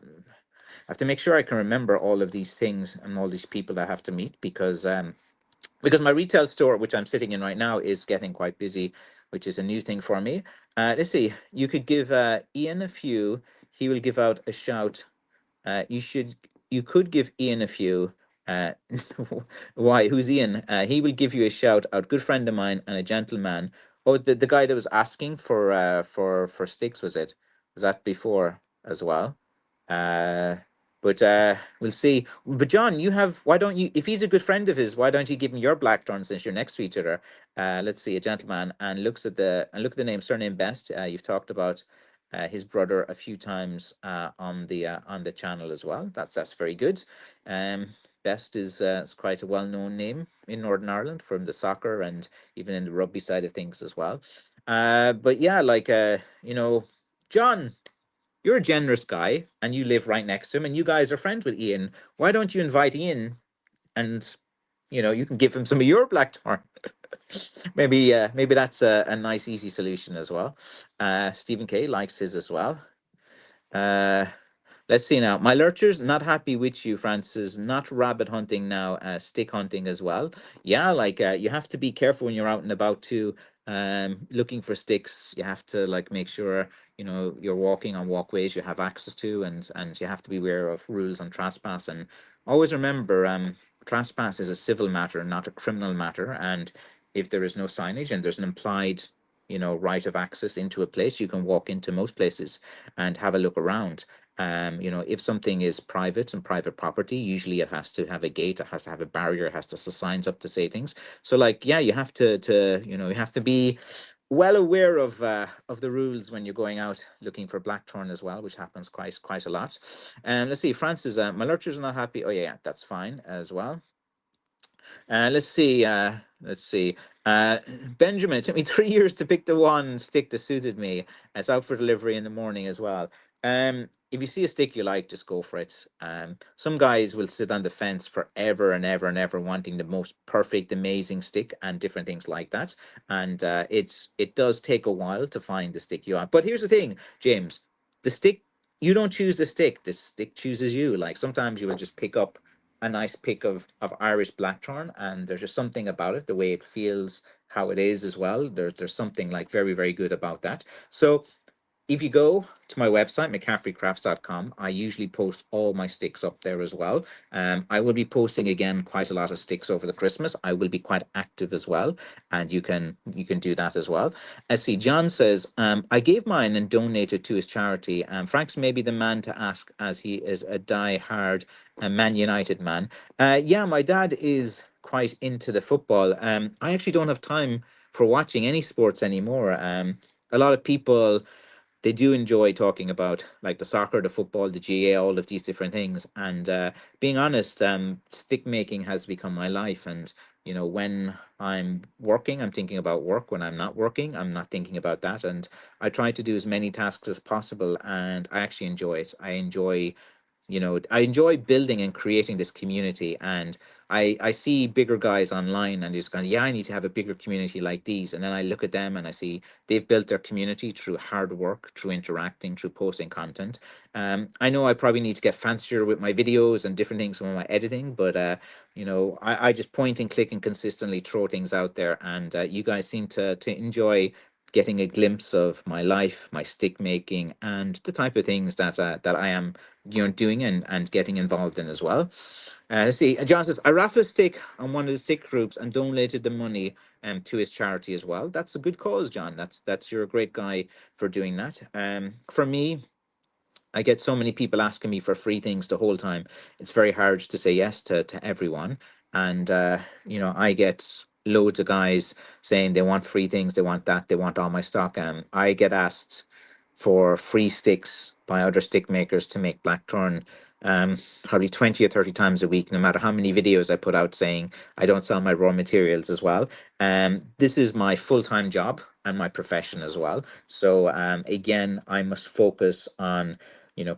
have to make sure I can remember all of these things and all these people that I have to meet, because my retail store, which I'm sitting in right now, is getting quite busy, which is a new thing for me. Let's see. You could give Ian a few. He will give out a shout. You could give Ian a few. Uh, why? Who's Ian? He will give you a shout out. Good friend of mine and a gentleman. Oh, the guy that was asking for sticks, was it? Was that before as well? Uh, but we'll see. But John, why don't you, if he's a good friend of his, why don't you give him your blackthorn, since you're next to each other? Let's see, a gentleman, and look at the name, surname Best. You've talked about his brother a few times on the channel as well. That's very good. Um, Best is quite a well-known name in Northern Ireland, from the soccer and even in the rugby side of things as well. But yeah, like, John, you're a generous guy and you live right next to him and you guys are friends with Ian. Why don't you invite Ian, and you can give him some of your blackthorn? Maybe that's a nice easy solution as well. Stephen K likes his as well. Uh, Let's see now. My lurchers not happy with you, Francis. Not rabbit hunting now, stick hunting as well. Yeah, like, you have to be careful when you're out and about too. Looking for sticks, you have to, like, make sure you're walking on walkways you have access to, and you have to be aware of rules on trespass. And always remember, trespass is a civil matter, not a criminal matter. And if there is no signage and there's an implied right of access into a place, you can walk into most places and have a look around. If something is private and private property, usually it has to have a gate, it has to have a barrier, it has to have signs up to say things. So, like, yeah, you have you have to be well aware of the rules when you're going out looking for blackthorn as well, which happens quite a lot. Let's see, Francis, my lurchers are not happy. Oh yeah, that's fine as well. Let's see. Let's see. Uh, Benjamin, it took me 3 years to pick the one stick that suited me. It's out for delivery in the morning as well. If you see a stick you like, just go for it. Some guys will sit on the fence forever and ever and ever, wanting the most perfect, amazing stick and different things like that. And it does take a while to find the stick you want. But here's the thing, James, the stick, you don't choose the stick chooses you. Like, sometimes you will just pick up a nice pick of Irish blackthorn, and there's just something about it, the way it feels, how it is as well. There's something, like, very, very good about that. So if you go to my website, McCaffreycrafts.com, I usually post all my sticks up there as well. I will be posting again quite a lot of sticks over the Christmas. I will be quite active as well, and you can do that as well. I see John says, I gave mine and donated to his charity. Frank's maybe the man to ask, as he is a die-hard Man United man. Yeah, my dad is quite into the football. I actually don't have time for watching any sports anymore. a lot of people, they do enjoy talking about like the soccer, the football, the GA, all of these different things. And being honest, stick making has become my life. And when I'm working, I'm thinking about work. When I'm not working, I'm not thinking about that. And I try to do as many tasks as possible, and I actually enjoy it. I enjoy building and creating this community, and I see bigger guys online and just going, yeah, I need to have a bigger community like these. And then I look at them and I see they've built their community through hard work, through interacting, through posting content. I know I probably need to get fancier with my videos and different things with my editing, but I just point and click and consistently throw things out there, and you guys seem to enjoy getting a glimpse of my life, my stick making, and the type of things that I am doing and getting involved in as well. Let's see. John says, I raffled a stick on one of the stick groups and donated the money to his charity as well. That's a good cause, John. You're a great guy for doing that. For me, I get so many people asking me for free things the whole time. It's very hard to say yes to everyone. And I get loads of guys saying they want free things, they want that, they want all my stock. I get asked for free sticks by other stick makers to make blackthorn probably 20 or 30 times a week, no matter how many videos I put out saying I don't sell my raw materials as well. This is my full-time job and my profession as well. So again, I must focus on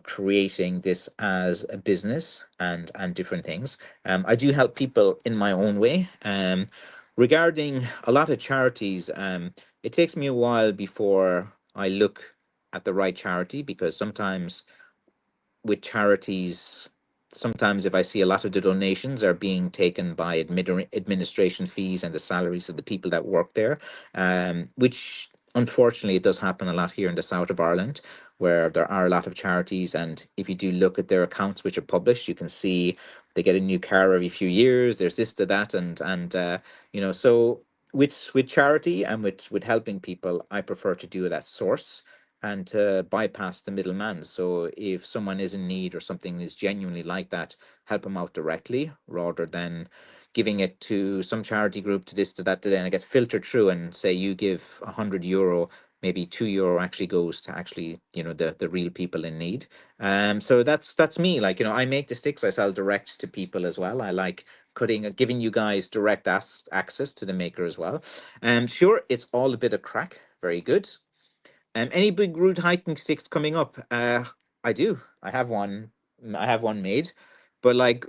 creating this as a business and different things. I do help people in my own way. Regarding a lot of charities, it takes me a while before I look at the right charity, because sometimes with charities, sometimes if I see a lot of the donations are being taken by administration fees and the salaries of the people that work there, which unfortunately it does happen a lot here in the south of Ireland, where there are a lot of charities. And if you do look at their accounts which are published, you can see they get a new car every few years. There's this to that, so with charity and with helping people, I prefer to do it at source and to bypass the middleman. So if someone is in need or something is genuinely like that, help them out directly rather than giving it to some charity group, to this, to that, to then it gets filtered through, and say you give €100, maybe €2 actually goes to actually, the real people in need. So that's me. Like, I make the sticks, I sell direct to people as well. I like giving you guys direct access to the maker as well. Sure, it's all a bit of crack. Very good. Any big route hiking sticks coming up? I do. I have one. I have one made, but like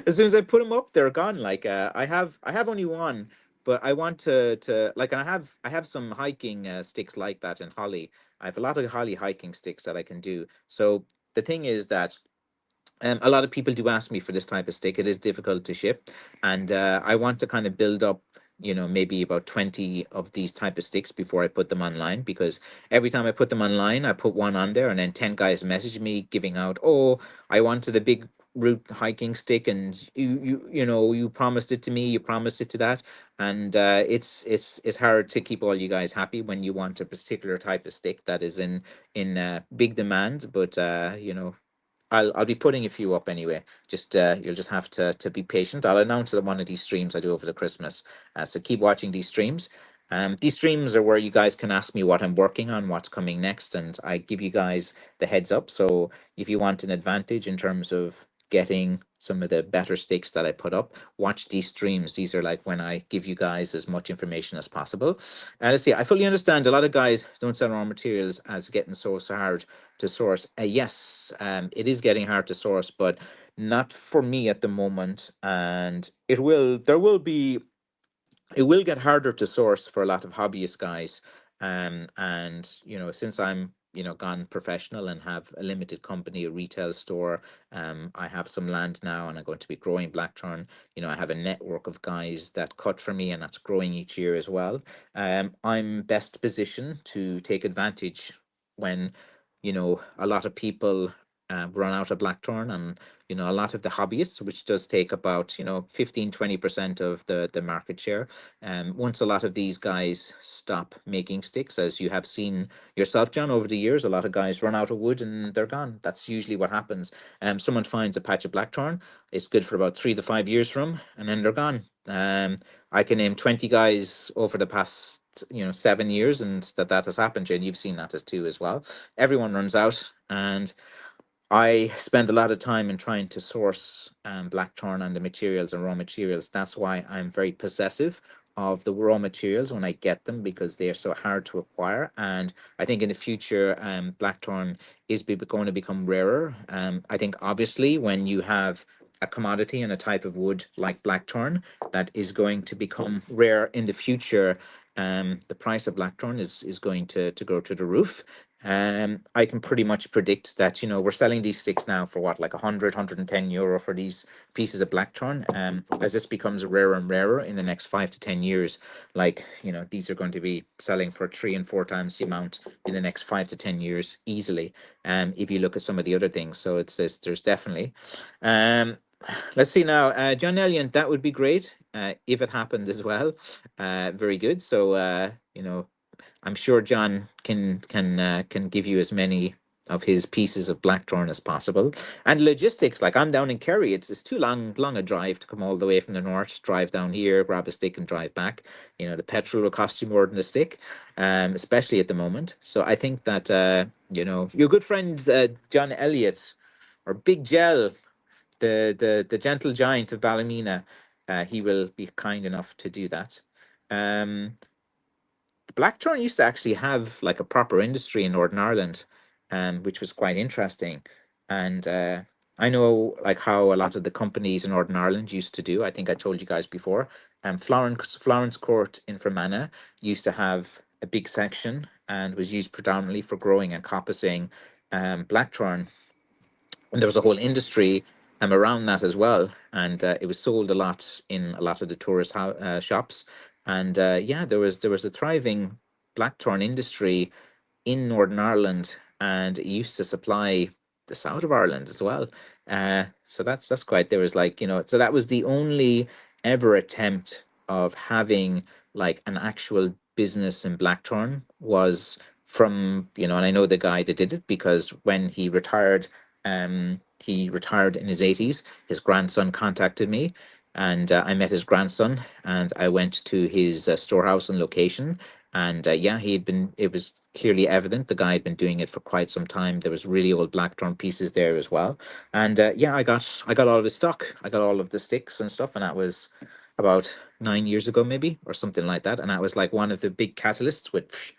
as soon as I put them up, they're gone. Like I have only one, but I want to like I have some hiking sticks like that in holly. I have a lot of holly hiking sticks that I can do. So the thing is that a lot of people do ask me for this type of stick. It is difficult to ship, and I want to kind of build up, maybe about 20 of these type of sticks before I put them online. Because every time I put them online, I put one on there, and then 10 guys message me giving out, "Oh, I wanted a big route hiking stick, and you promised it to me, you promised it to that." And it's hard to keep all you guys happy when you want a particular type of stick that is in big demand. But I'll be putting a few up anyway. Just you'll just have to be patient. I'll announce it on one of these streams I do over the Christmas. So keep watching these streams. These streams are where you guys can ask me what I'm working on, what's coming next, and I give you guys the heads up. So if you want an advantage in terms of getting some of the better stakes that I put up, watch these streams. These are like when I give you guys as much information as possible. Let's see. I fully understand a lot of guys don't sell raw materials as getting so hard to source. Yes, it is getting hard to source, but not for me at the moment. And it will get harder to source for a lot of hobbyist guys. And since I'm gone professional and have a limited company, a retail store, I have some land now, and I'm going to be growing blackthorn. I have a network of guys that cut for me, and that's growing each year as well. I'm best positioned to take advantage when a lot of people run out of blackthorn, and a lot of the hobbyists, which does take about 15-20% of the market share. Once a lot of these guys stop making sticks, as you have seen yourself, John, over the years, a lot of guys run out of wood and they're gone. That's usually what happens. Someone finds a patch of blackthorn, it's good for about 3 to 5 years from, and then they're gone. I can name 20 guys over the past 7 years, and that has happened to you, and you've seen that as too as well. Everyone runs out, and I spend a lot of time in trying to source blackthorn and the materials and raw materials. That's why I'm very possessive of the raw materials when I get them, because they are so hard to acquire. And I think in the future, blackthorn is going to become rarer. I think obviously when you have a commodity and a type of wood like blackthorn that is going to become rare in the future, the price of blackthorn is going to go to the roof. I can pretty much predict that, we're selling these sticks now for what, like 100, 110 euro for these pieces of blackthorn. As this becomes rarer and rarer in the next 5 to 10 years, like, these are going to be selling for 3 and 4 times the amount in the next 5 to 10 years easily. If you look at some of the other things, so there's definitely. Um, let's see now, John Elliott, that would be great if it happened as well. Very good. So, I'm sure John can give you as many of his pieces of blackthorn as possible. And logistics, like I'm down in Kerry, it's too long a drive to come all the way from the north, drive down here, grab a stick and drive back. The petrol will cost you more than the stick, especially at the moment. So I think that your good friend John Elliott, or Big Gel, the gentle giant of Ballymena, he will be kind enough to do that. Um, Blackthorn used to actually have like a proper industry in Northern Ireland, which was quite interesting. And I know like how a lot of the companies in Northern Ireland used to do. I think I told you guys before. Florence Court in Fermanagh used to have a big section and was used predominantly for growing and coppicing blackthorn, and there was a whole industry around that as well, and it was sold a lot in a lot of the shops. And yeah, there was a thriving blackthorn industry in Northern Ireland, and it used to supply the south of Ireland as well. So that's quite. There was like, so that was the only ever attempt of having like an actual business in Blackthorn, was from, and I know the guy that did it, because when he retired in his 80s, his grandson contacted me, and I met his grandson, and I went to his storehouse and location. And yeah, it was clearly evident the guy had been doing it for quite some time. There was really old blackthorn pieces there as well. And yeah, I got all of his stock. I got all of the sticks and stuff, and that was about 9 years ago, maybe, or something like that. And that was like one of the big catalysts, which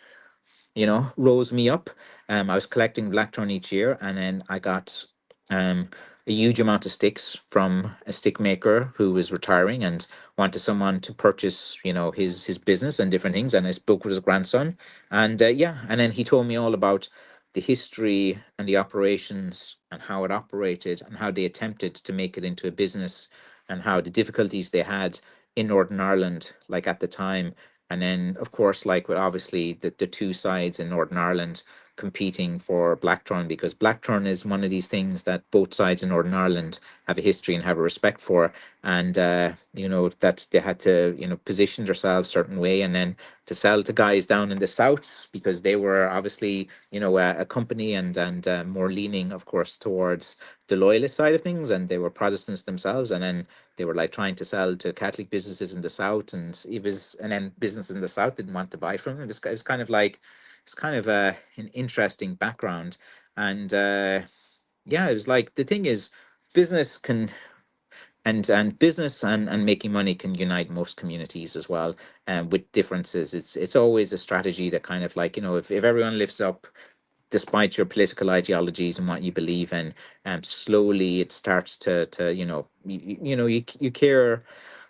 rose me up. I was collecting blackthorn each year, and then I got um, a huge amount of sticks from a stick maker who was retiring and wanted someone to purchase, his business and different things. And I spoke with his grandson, and yeah, and then he told me all about the history and the operations and how it operated and how they attempted to make it into a business, and how the difficulties they had in Northern Ireland, like at the time. And then, of course, like with obviously the two sides in Northern Ireland competing for blackthorn, because blackthorn is one of these things that both sides in Northern Ireland have a history and have a respect for. And that they had to position themselves a certain way, and then to sell to guys down in the south, because they were obviously a company, and more leaning, of course, towards the loyalist side of things, and they were Protestants themselves. And then they were like trying to sell to Catholic businesses in the south, and then businesses in the south didn't want to buy from them. It's kind of like, it's kind of an interesting background. And yeah, it was like, the thing is, business can and business and making money can unite most communities as well. And with differences, it's always a strategy that kind of like, if everyone lifts up despite your political ideologies and what you believe in, slowly it starts to you care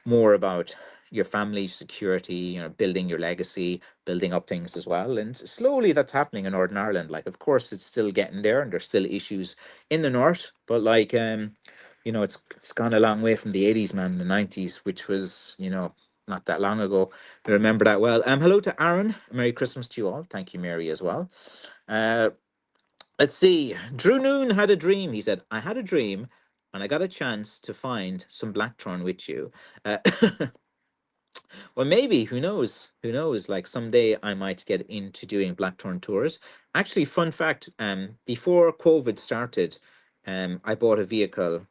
more about your family's security, building your legacy, building up things as well. And slowly that's happening in Northern Ireland. Like, of course, it's still getting there, and there's still issues in the north, but like, it's gone a long way from the 80s, man, the 90s, which was, not that long ago. I remember that well. Hello to Aaron. Merry Christmas to you all. Thank you, Mary, as well. Uh, let's see. Drew Noon had a dream. He said, I had a dream and I got a chance to find some blackthorn with you. Uh, well, maybe, who knows? Who knows? Like someday I might get into doing blackthorn tours. Actually, fun fact, before COVID started, I bought a vehicle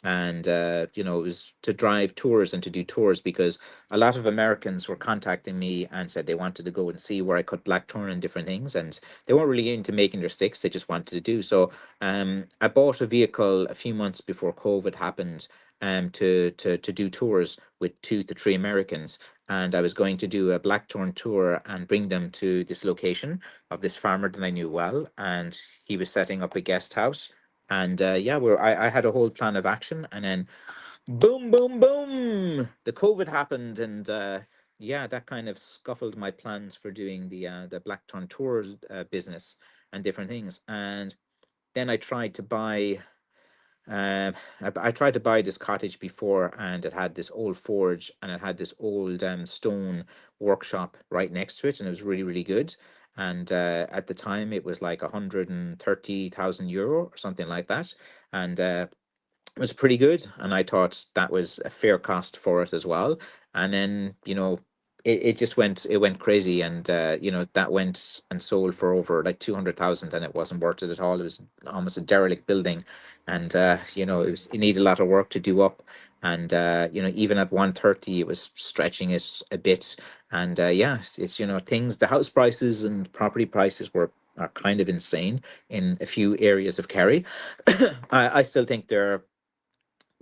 And it was to drive tours and to do tours, because a lot of Americans were contacting me and said they wanted to go and see where I cut blackthorn and different things, and they weren't really into making their sticks; they just wanted to do so. I bought a vehicle a few months before COVID happened, to do tours with 2 to 3 Americans, and I was going to do a blackthorn tour and bring them to this location of this farmer that I knew well, and he was setting up a guest house. And yeah, I had a whole plan of action, and then boom, boom, boom, the COVID happened, and yeah, that kind of scuffled my plans for doing the Blackthorn Tours business and different things. And then I tried to buy this cottage before, and it had this old forge, and it had this old stone workshop right next to it, and it was really, really good. And at the time, it was like 130,000 euro or something like that. And it was pretty good, and I thought that was a fair cost for it as well. And then it just went crazy, and that went and sold for over like 200,000, and it wasn't worth it at all. It was almost a derelict building, and it needed a lot of work to do up. And even at 130, it was stretching it a bit. And yeah, it's things, the house prices and property prices are kind of insane in a few areas of Kerry. I still think they're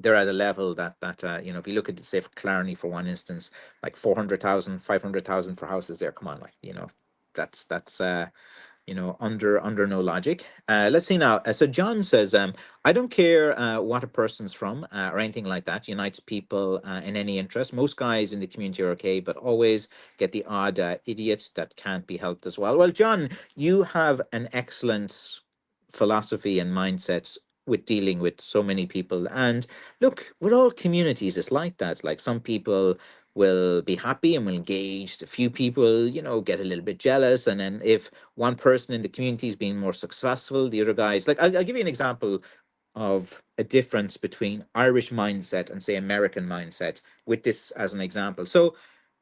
at a level that if you look at, say, for Clarny, for one instance, like 400,000, 500,000 for houses there. Come on, like, that's under no logic. Let's see now. So John says, I don't care what a person's from or anything like that. Unites people in any interest. Most guys in the community are okay, but always get the odd idiot that can't be helped as well. Well, John, you have an excellent philosophy and mindset with dealing with so many people. And look, with all communities, it's like that. Like, some people will be happy and will engage. A few people, get a little bit jealous. And then if one person in the community is being more successful, the other guys, like, I'll give you an example of a difference between Irish mindset and, say, American mindset, with this as an example. So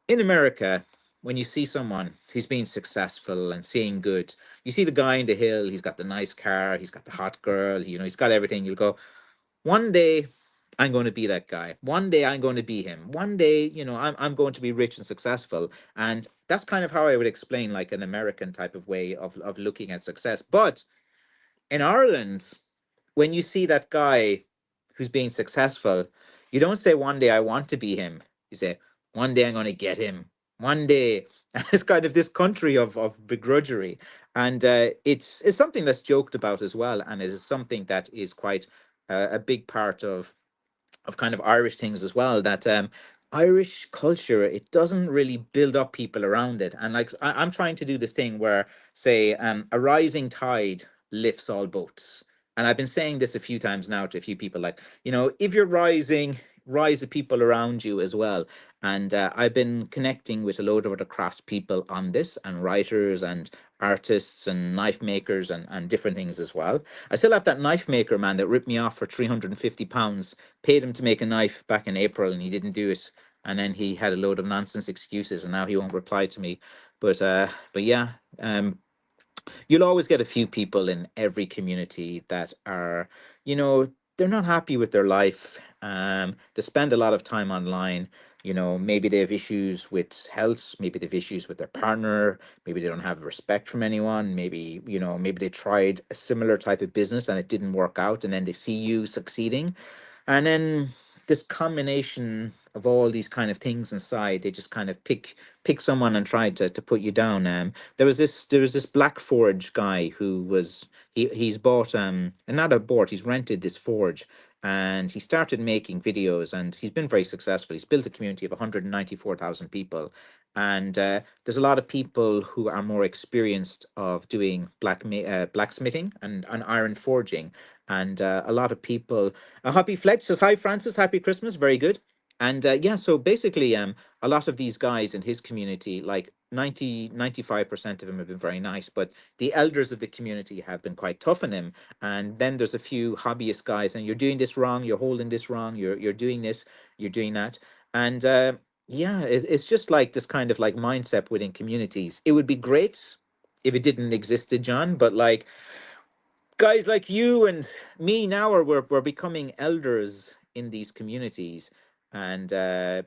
in America, when you see someone who's been successful and seeing good, you see the guy in the hill, he's got the nice car, he's got the hot girl, he's got everything. You'll go, one day I'm going to be that guy. One day I'm going to be him. One day, I'm going to be rich and successful. And that's kind of how I would explain, like, an American type of way of looking at success. But in Ireland, when you see that guy who's being successful, you don't say, one day I want to be him. You say, one day I'm going to get him. One day. And it's kind of this country of begrudgery. And it's something that's joked about as well. And it is something that is quite a big part of kind of Irish things as well. That Irish culture, it doesn't really build up people around it. And like, I'm trying to do this thing where, say, a rising tide lifts all boats. And I've been saying this a few times now to a few people, like, if you're rising, rise the people around you as well. And I've been connecting with a load of other crafts people on this, and writers and artists and knife makers and different things as well. I still have that knife maker man that ripped me off for £350, paid him to make a knife back in April, and he didn't do it. And then he had a load of nonsense excuses, and now he won't reply to me. But yeah, you'll always get a few people in every community that are, you know, they're not happy with their life. They spend a lot of time online. Maybe they have issues with health, maybe they have issues with their partner, maybe they don't have respect from anyone, maybe they tried a similar type of business and it didn't work out, and then they see you succeeding. And then this combination of all these kind of things inside, they just kind of pick someone and try to put you down. There was this Black Forge guy who he's bought and not a bought, he's rented this forge, and he started making videos, and he's been very successful. He's built a community of 194,000 people. And there's a lot of people who are more experienced of doing blacksmithing and iron forging. And a lot of people, Happy Fletch says, hi, Francis, happy Christmas. Very good. And yeah, so basically, a lot of these guys in his community, like 95% of them have been very nice, but the elders of the community have been quite tough on him. And then there's a few hobbyist guys, and you're doing this wrong, you're holding this wrong, you're doing this, you're doing that. And yeah, it's just like this kind of like mindset within communities. It would be great if it didn't exist, John, but like, guys like you and me now we're becoming elders in these communities. And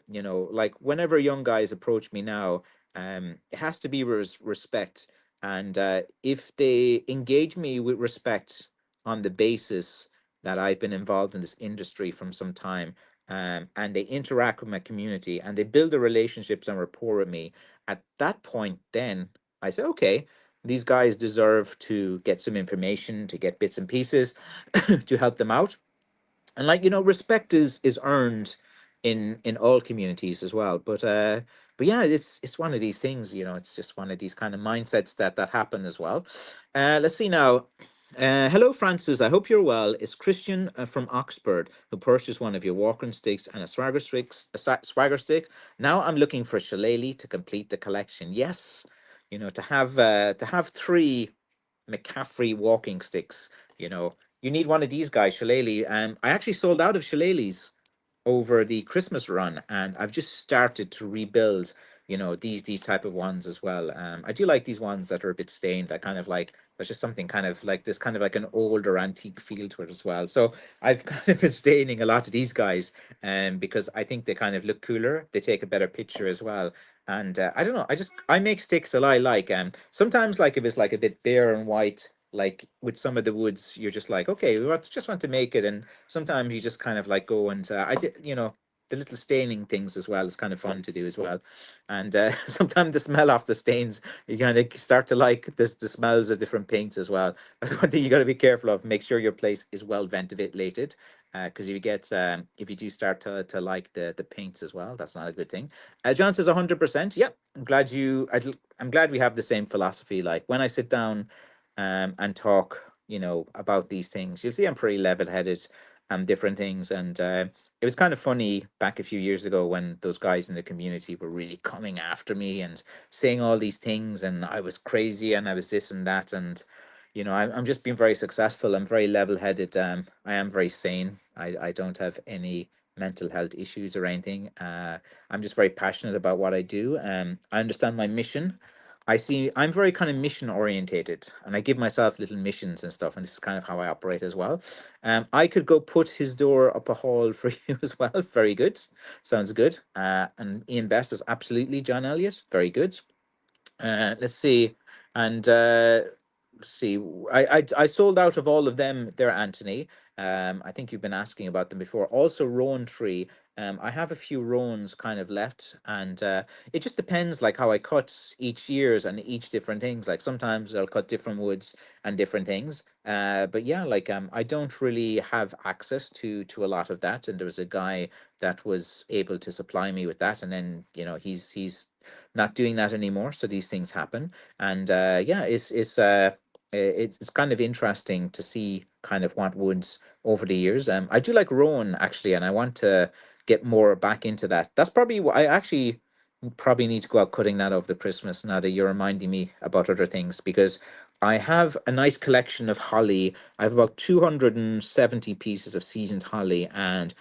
you know, like whenever young guys approach me now, it has to be respect. And if they engage me with respect on the basis that I've been involved in this industry from some time, and they interact with my community and they build the relationships and rapport with me, at that point, then I say, okay, these guys deserve to get some information, to get bits and pieces to help them out. And like, you know, respect is earned in all communities as well. But yeah, it's one of these things, you know, it's just one of these kind of mindsets that happen as well. Let's see now. Hello, Francis. I hope you're well. It's Christian from Oxford who purchased one of your walking sticks and a swagger stick. Now I'm looking for a shillelagh to complete the collection. Yes, you know, to have three McCaffrey walking sticks. You know, you need one of these guys, shillelagh. I actually sold out of shillelaghs over the Christmas run, and I've just started to rebuild, you know, these type of ones as well. I do like these ones that are a bit stained. I kind of like there's just something kind of like this kind of like an older antique feel to it as well. So I've kind of been staining a lot of these guys, because I think they kind of look cooler. They take a better picture as well. And I don't know. I make sticks that I like. Sometimes like if it's like a bit bare and white, like with some of the woods, you're just like, okay, just want to make it. And sometimes you just kind of like go and I did, you know, the little staining things as well is kind of fun to do as well. And sometimes the smell off the stains, you kind of start to like this the smells of different paints as well. That's one thing you got to be careful of. Make sure your place is well ventilated. Because if you do start to like the paints as well, that's not a good thing. John says 100%. Yeah, I'm glad we have the same philosophy. Like when I sit down and talk, you know, about these things. You see, I'm pretty level-headed and different things. And it was kind of funny back a few years ago when those guys in the community were really coming after me and saying all these things, and I was crazy and I was this and that. And you know, I'm just being very successful. I'm very level-headed. I am very sane. I don't have any mental health issues or anything. I'm just very passionate about what I do. I understand my mission. I'm very kind of mission orientated, and I give myself little missions and stuff, and this is kind of how I operate as well. I could go put his door up a hall for you as well. Very good. Sounds good. And Ian Best is absolutely John Elliott. Very good. Let's see. And let's see. I sold out of all of them there, Anthony. I think you've been asking about them before. Also, Rowan Tree. I have a few Rowans kind of left, and it just depends like how I cut each year's and each different things. Like sometimes I'll cut different woods and different things. But yeah, like I don't really have access to a lot of that. And there was a guy that was able to supply me with that, and then you know he's not doing that anymore. So these things happen, and yeah, it's kind of interesting to see kind of what woods over the years. I do like Rowan actually, and I want to get more back into that. That's probably what I actually probably need to go out cutting that over the Christmas now that you're reminding me about other things, because I have a nice collection of holly. I have about 270 pieces of seasoned holly, and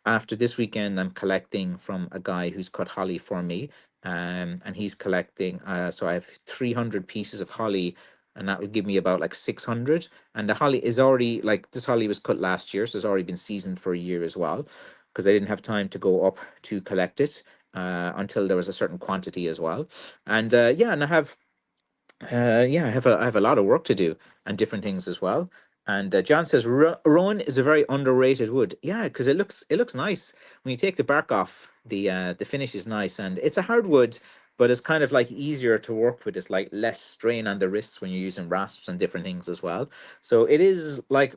after this weekend, I'm collecting from a guy who's cut holly for me. And he's collecting. So I have 300 pieces of holly, and that will give me about like 600. And the holly is already like this holly was cut last year, so it's already been seasoned for a year as well, because I didn't have time to go up to collect it until there was a certain quantity as well. And yeah, and yeah, I have a lot of work to do and different things as well. And John says rowan is a very underrated wood. Yeah, because it looks nice when you take the bark off. The finish is nice, and it's a hard wood, but it's kind of like easier to work with. It's like less strain on the wrists when you're using rasps and different things as well. So it is like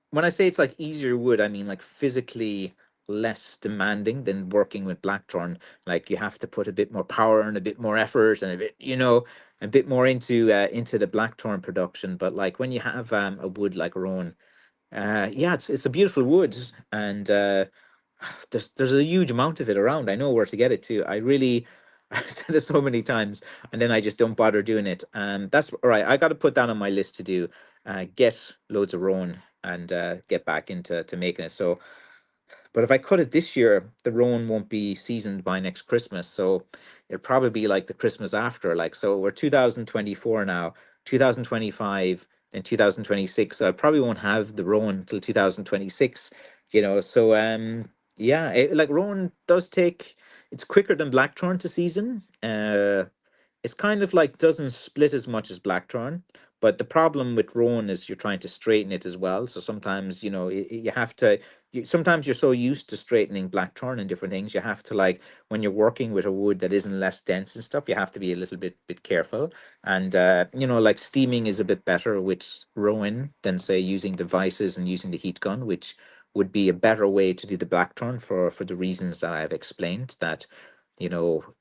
when I say it's like easier wood, I mean like physically less demanding than working with blackthorn. Like you have to put a bit more power and a bit more effort and a bit, you know, a bit more into the blackthorn production. But like when you have a wood like rowan, yeah, it's a beautiful wood, and there's a huge amount of it around. I know where to get it to. I really I've said it so many times, and then I just don't bother doing it. That's all right. I got to put that on my list to do. Get loads of rowan and get back into to making it. So but if I cut it this year, the rowan won't be seasoned by next Christmas. So it'll probably be like the Christmas after. Like, so we're 2024 now, 2025, and 2026. So I probably won't have the rowan till 2026 So yeah, like rowan does take, it's quicker than blackthorn to season. It's kind of like doesn't split as much as blackthorn, but the problem with rowan is you're trying to straighten it as well. So sometimes you have to. Sometimes you're so used to straightening blackthorn and different things, you have to, like, when you're working with a wood that isn't less dense and stuff, you have to be a little bit careful. And like steaming is a bit better with rowan than say using the vices and using the heat gun, which would be a better way to do the blackthorn for the reasons that I've explained. That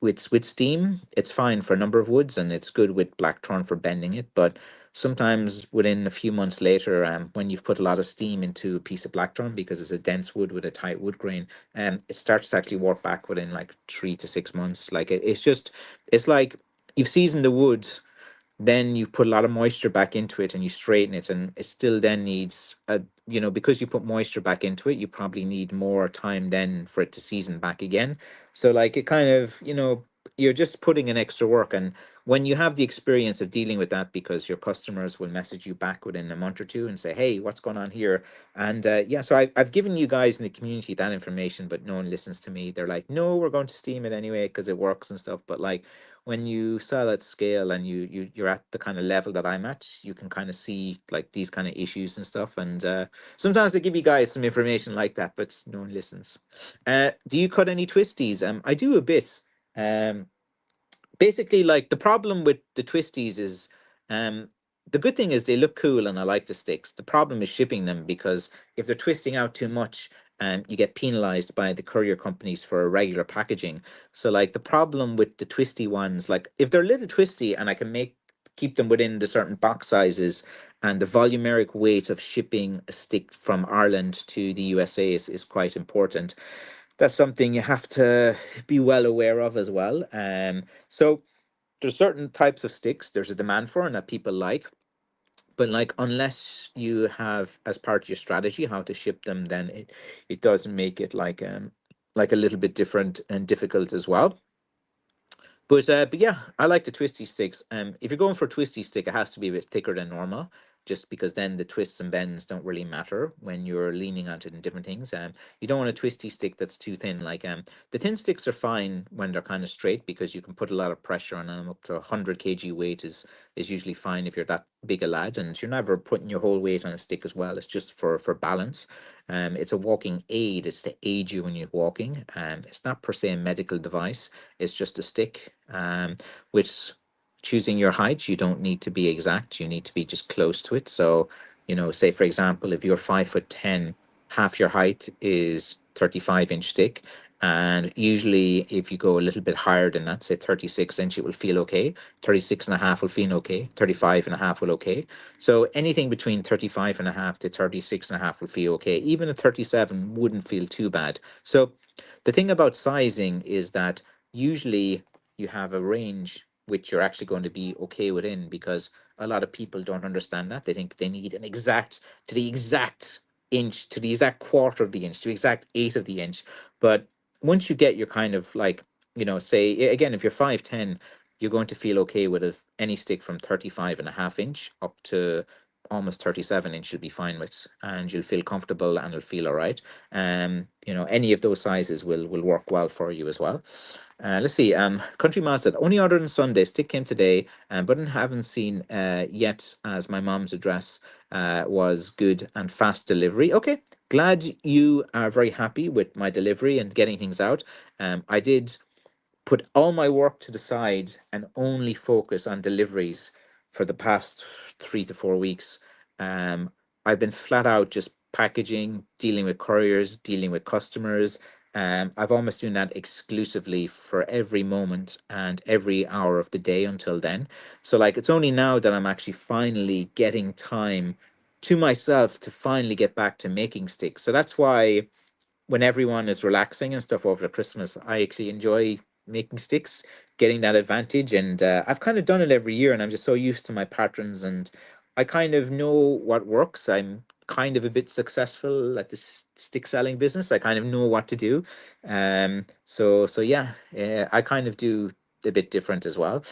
with steam, it's fine for a number of woods, and it's good with blackthorn for bending it. But sometimes within a few months later, when you've put a lot of steam into a piece of blackthorn because it's a dense wood with a tight wood grain, it starts to actually work back within like 3 to 6 months. Like it's like you've seasoned the wood, then you put a lot of moisture back into it and you straighten it, and it still then needs because you put moisture back into it, you probably need more time then for it to season back again. So like it kind of, you're just putting in extra work. And when you have the experience of dealing with that, because your customers will message you back within a month or two and say, hey, what's going on here? And yeah, so I've given you guys in the community that information, but no one listens to me. They're like, no, we're going to steam it anyway because it works and stuff. But like, when you sell at scale and you're at the kind of level that I'm at, you can kind of see like these kind of issues and stuff. And sometimes they give you guys some information like that, but no one listens. Do you cut any twisties? I do a bit. Um, Basically, like, the problem with the twisties is, um the good thing is they look cool and I like the sticks. The problem is shipping them, because if they're twisting out too much, you get penalized by the courier companies for regular packaging. So like the problem with the twisty ones, like if they're a little twisty and I can make keep them within the certain box sizes, and the volumeric weight of shipping a stick from Ireland to the USA is quite important. That's something you have to be well aware of as well. So there's certain types of sticks there's a demand for and that people like, but like unless you have as part of your strategy how to ship them, then it does make it like a little bit different and difficult as well. But yeah, I like the twisty sticks. If you're going for a twisty stick, it has to be a bit thicker than normal, just because then the twists and bends don't really matter when you're leaning onto it in different things. You don't want a twisty stick that's too thin. Like the thin sticks are fine when they're kind of straight, because you can put a lot of pressure on them. Up to 100 kg weight is usually fine if you're that big a lad, and you're never putting your whole weight on a stick as well. It's just for balance. It's a walking aid. It's to aid you when you're walking. It's not per se a medical device. It's just a stick. Which, choosing your height, you don't need to be exact. You need to be just close to it. So, say for example, if you're 5'10", half your height is 35-inch stick. And usually if you go a little bit higher than that, say 36-inch, it will feel okay. 36 and a half will feel okay. 35 and a half will okay. So anything between 35 and a half to 36 and a half will feel okay. Even a 37 wouldn't feel too bad. So the thing about sizing is that usually you have a range which you're actually going to be okay within, because a lot of people don't understand that. They think they need an exact, to the exact inch, to the exact quarter of the inch, to the exact eighth of the inch. But once you get your kind of like, say again, if you're 5'10", you're going to feel okay with any stick from 35 and a half inch up to almost 37-inch you'll be fine with, and you'll feel comfortable and it'll feel all right. Any of those sizes will work well for you as well. Let's see. Country Mouse said, only ordered on Sunday. Stick came today, but I haven't seen yet, as my mom's address was good and fast delivery. Okay, glad you are very happy with my delivery and getting things out. I did put all my work to the side and only focus on deliveries for the past 3 to 4 weeks. I've been flat out just packaging, dealing with couriers, dealing with customers. I've almost doing that exclusively for every moment and every hour of the day until then. So like it's only now that I'm actually finally getting time to myself to finally get back to making sticks. So that's why when everyone is relaxing and stuff over the Christmas, I actually enjoy making sticks, getting that advantage. And I've kind of done it every year, and I'm just so used to my patterns, and I kind of know what works. I'm kind of a bit successful at this stick selling business. I kind of know what to do. So yeah, I kind of do. a bit different as well.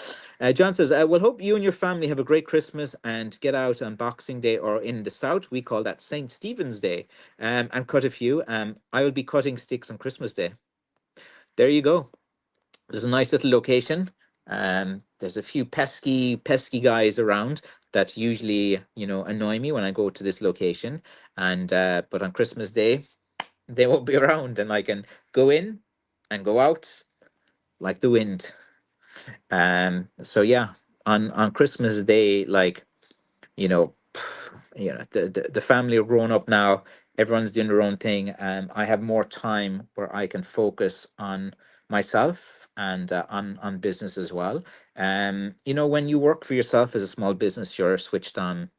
John says, "Well, hope you and your family have a great Christmas and get out on Boxing Day, or in the South we call that Saint Stephen's Day, and cut a few. I will be cutting sticks on Christmas Day. There you go. There's a nice little location. There's a few pesky guys around that usually, annoy me when I go to this location. And but on Christmas Day, they won't be around, and I can go in and go out like the wind. So yeah, on Christmas Day, like, you know, the family are grown up now. Everyone's doing their own thing. I have more time where I can focus on myself and on business as well. When you work for yourself as a small business, you're switched on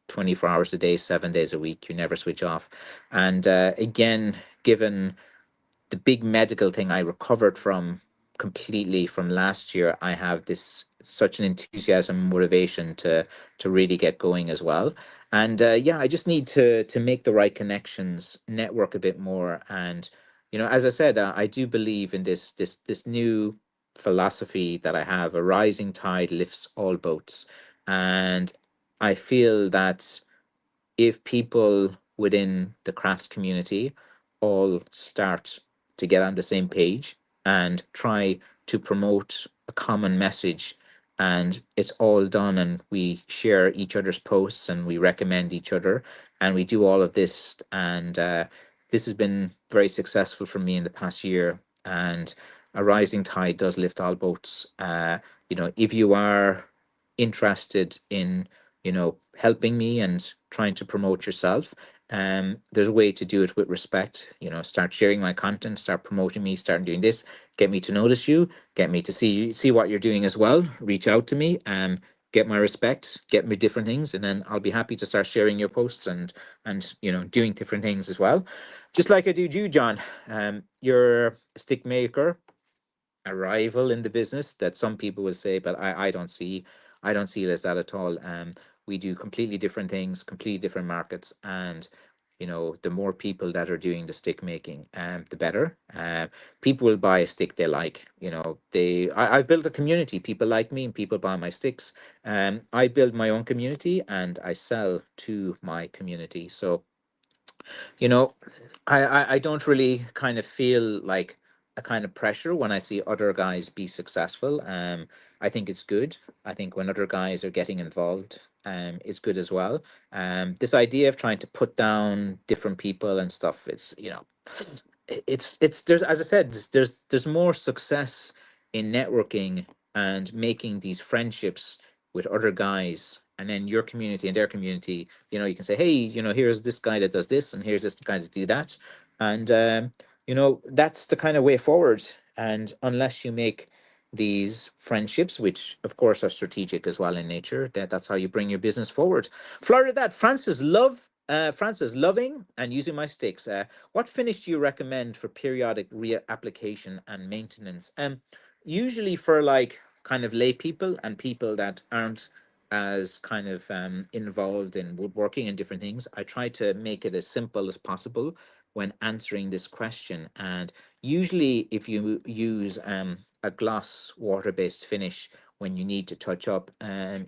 24 hours a day, 7 days a week. You never switch off. And again, given the big medical thing I recovered from completely from last year, I have this such an enthusiasm and motivation to really get going as well. And yeah, I just need to make the right connections, network a bit more. And as I said, I do believe in this new philosophy that I have: a rising tide lifts all boats. And I feel that if people within the crafts community all start to get on the same page and try to promote a common message, and it's all done, and we share each other's posts and we recommend each other, and we do all of this, and this has been very successful for me in the past year. And a rising tide does lift all boats. If you are interested in helping me and trying to promote yourself, there's a way to do it with respect. Start sharing my content, start promoting me, start doing this, get me to notice you, get me to see what you're doing as well. Reach out to me, get my respect, get me different things, and then I'll be happy to start sharing your posts and doing different things as well. Just like I do you, John. You're a stick maker, a rival in the business that some people will say, but I don't see it as that at all. We do completely different things, completely different markets, and the more people that are doing the stick making, the better. People will buy a stick they like. I've built a community. People like me, and people buy my sticks. I build my own community, and I sell to my community. So you know I don't really kind of feel like a kind of pressure when I see other guys be successful. I think it's good. I think when other guys are getting involved, it's good as well. This idea of trying to put down different people and stuff, it's there's, as I said, there's more success in networking and making these friendships with other guys, and then your community and their community. You can say, hey, here's this guy that does this, and here's this guy that do that. And that's the kind of way forward. And unless you make these friendships, which of course are strategic as well in nature, that's how you bring your business forward. Florida, that Francis, loving and using my sticks. What finish do you recommend for periodic reapplication and maintenance? Usually for like kind of lay people and people that aren't as kind of involved in woodworking and different things, I try to make it as simple as possible when answering this question. And usually, if you use a gloss water-based finish when you need to touch up,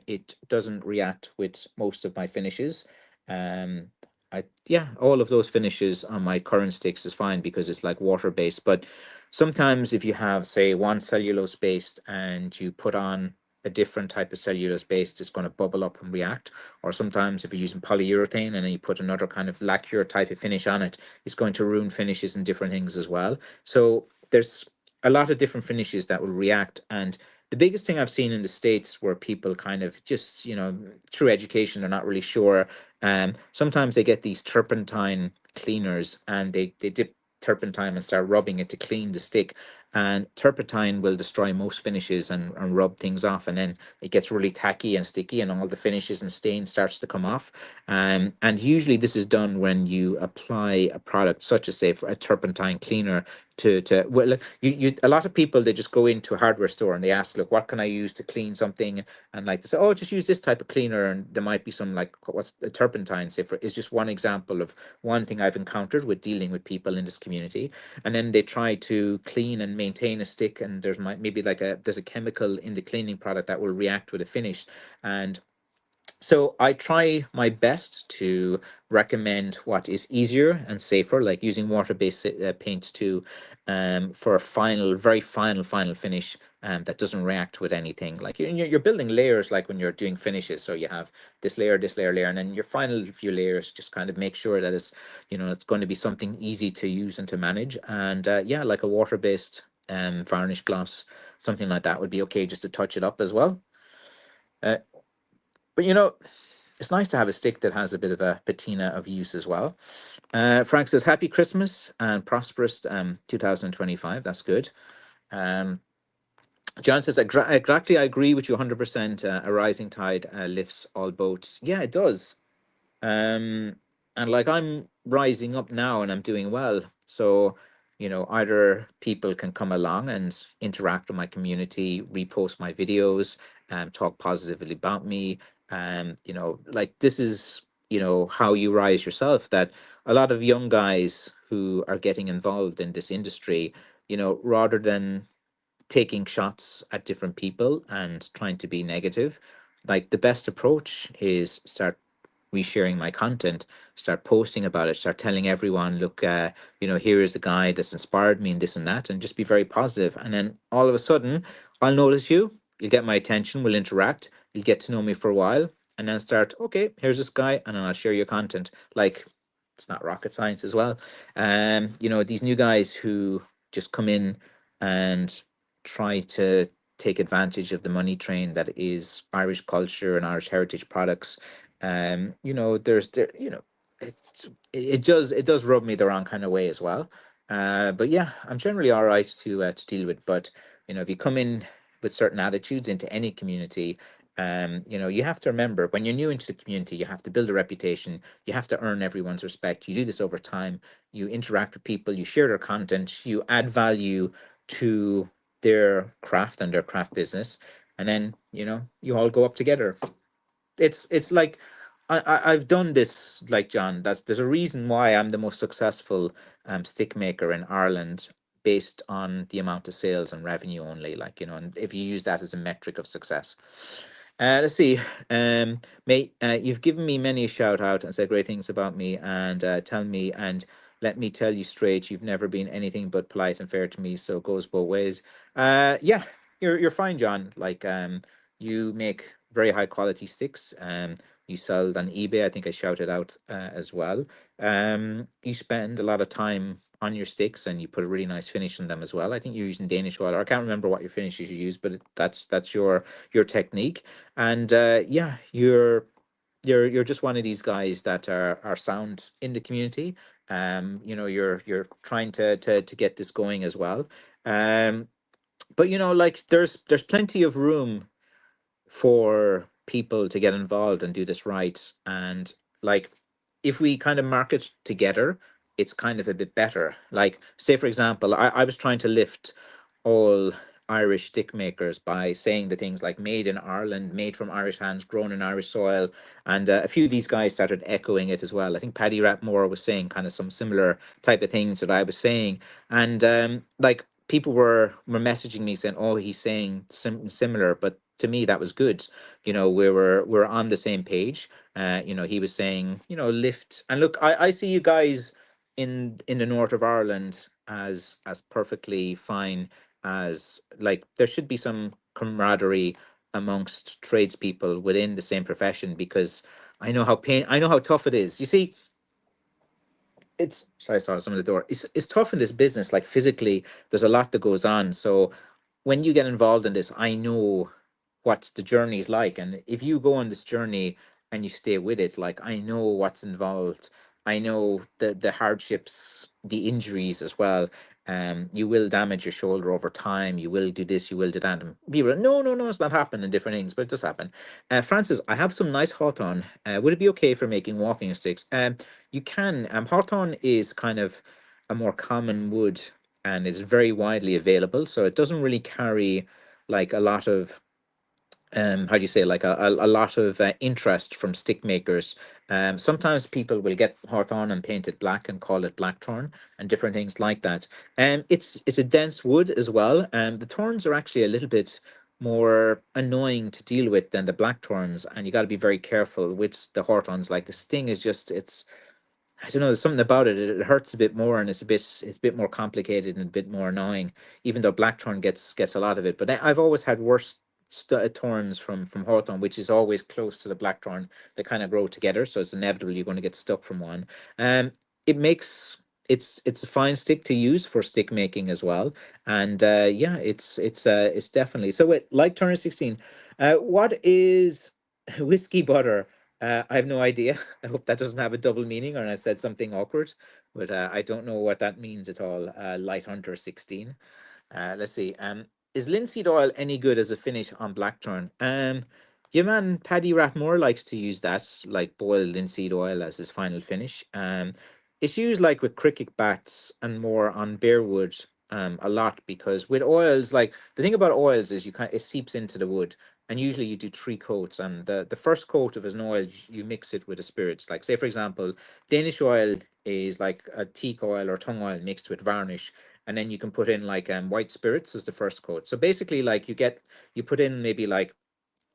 it doesn't react with most of my finishes. Um, yeah, all of those finishes on my current sticks is fine because it's like water-based. But sometimes if you have, say, one cellulose based and you put on a different type of cellulose based, it's going to bubble up and react. Or sometimes if you're using polyurethane and then you put another kind of lacquer type of finish on it, it's going to ruin finishes and different things as well. So there's a lot of different finishes that will react. And the biggest thing I've seen in the States where people kind of just, through education, they're not really sure. Sometimes they get these turpentine cleaners and they dip turpentine and start rubbing it to clean the stick. And turpentine will destroy most finishes and rub things off, and then it gets really tacky and sticky, and all the finishes and stain starts to come off. And usually this is done when you apply a product such as, say, for a turpentine cleaner to well, like, you a lot of people, they just go into a hardware store and they ask, look, what can I use to clean something? And like they say, oh, just use this type of cleaner, and there might be some, like, what's a turpentine, say, for is just one example of one thing I've encountered with dealing with people in this community. And then they try to clean and maintain a stick, and there's maybe like there's a chemical in the cleaning product that will react with a finish. And so I try my best to recommend what is easier and safer, like using water-based paints too, for a very final finish, that doesn't react with anything. Like you're building layers, like when you're doing finishes. So you have this layer, and then your final few layers. Just kind of make sure that it's going to be something easy to use and to manage. And yeah, like a water-based varnish gloss, something like that would be okay, just to touch it up as well. Uh, but it's nice to have a stick that has a bit of a patina of use as well. Frank says, Happy Christmas and prosperous 2025. That's good. Um, John says, exactly, I agree with you 100%. A rising tide lifts all boats. Yeah, it does. Um, and like I'm rising up now and I'm doing well. So, either people can come along and interact with my community, repost my videos, talk positively about me. Like this is, how you rise yourself. That a lot of young guys who are getting involved in this industry, rather than taking shots at different people and trying to be negative, like the best approach is start resharing my content, start posting about it, start telling everyone, look, here is a guy that's inspired me and this and that, and just be very positive. And then all of a sudden, I'll notice you, you'll get my attention, we'll interact, you'll get to know me for a while, and then start, okay, here's this guy, and then I'll share your content. Like, it's not rocket science as well. These new guys who just come in and try to take advantage of the money train that is Irish culture and Irish heritage products. There's there, it does rub me the wrong kind of way as well. But yeah, I'm generally all right to deal with. But if you come in with certain attitudes into any community, you have to remember, when you're new into the community, you have to build a reputation. You have to earn everyone's respect. You do this over time. You interact with people. You share their content. You add value to their craft and their craft business, and then you all go up together. It's like I've done this, like John. There's a reason why I'm the most successful stick maker in Ireland, based on the amount of sales and revenue only. Like and if you use that as a metric of success. Let's see. Mate, you've given me many a shout out and said great things about me, and tell me, and let me tell you straight, you've never been anything but polite and fair to me. So it goes both ways. Yeah, you're fine, John. Like you make very high quality sticks. You sell on eBay. I think I shouted out as well. You spend a lot of time on your sticks, and you put a really nice finish on them as well. I think you're using Danish oil, or I can't remember what your finishes you use, but that's your technique. And yeah, you're just one of these guys that are sound in the community. You're trying to get this going as well. Um, but like there's plenty of room for people to get involved and do this right. And like, if we kind of market together, it's kind of a bit better. Like, say for example, I was trying to lift all Irish stick makers by saying the things like made in Ireland, made from Irish hands, grown in Irish soil. And a few of these guys started echoing it as well. I think Paddy Ratmore was saying kind of some similar type of things that I was saying. And like, people were messaging me saying, oh, he's saying something similar. But to me, that was good. We were on the same page. He was saying, lift. And look, I see you guys in the north of Ireland as perfectly fine. As like, there should be some camaraderie amongst tradespeople within the same profession, because I know how tough it is. You see, it's sorry, I saw someone at the door. It's tough in this business, like physically, there's a lot that goes on. So when you get involved in this, I know what the journey is like. And if you go on this journey and you stay with it, like, I know what's involved. I know the hardships, the injuries as well. You will damage your shoulder over time. You will do this, you will do that. And people are, no, no, no, it's not happening, different things, but it does happen. Francis, I have some nice hawthorn. Would it be okay for making walking sticks? You can. Hawthorn is kind of a more common wood and it's very widely available. So it doesn't really carry like a lot of how do you say, like a lot of interest from stick makers. Sometimes people will get hawthorn and paint it black and call it blackthorn and different things like that. It's a dense wood as well. The thorns are actually a little bit more annoying to deal with than the blackthorns, and you got to be very careful with the hawthorns. Like the sting is just, it's, I don't know. There's something about it. It hurts a bit more, and it's a bit more complicated and a bit more annoying. Even though blackthorn gets a lot of it, but I've always had worse thorns from hawthorn, which is always close to the blackthorn. They kind of grow together, so it's inevitable you're going to get stuck from one. Um, it makes it's a fine stick to use for stick making as well, and yeah, it's definitely so. It like Turner 16. What is whiskey butter? I have no idea. I hope that doesn't have a double meaning or I said something awkward, but I don't know what that means at all. Light Hunter 16. Let's see. Is linseed oil any good as a finish on blackthorn? Your man Paddy Rathmore likes to use that, like boiled linseed oil as his final finish. It's used like with cricket bats and more on bare wood a lot because with oils, like the thing about oils is it seeps into the wood, and usually you do three coats, and the first coat of an oil you mix it with a spirits. Like say for example, Danish oil is like a teak oil or tongue oil mixed with varnish, and then you can put in like white spirits as the first coat. So basically, like you put in maybe like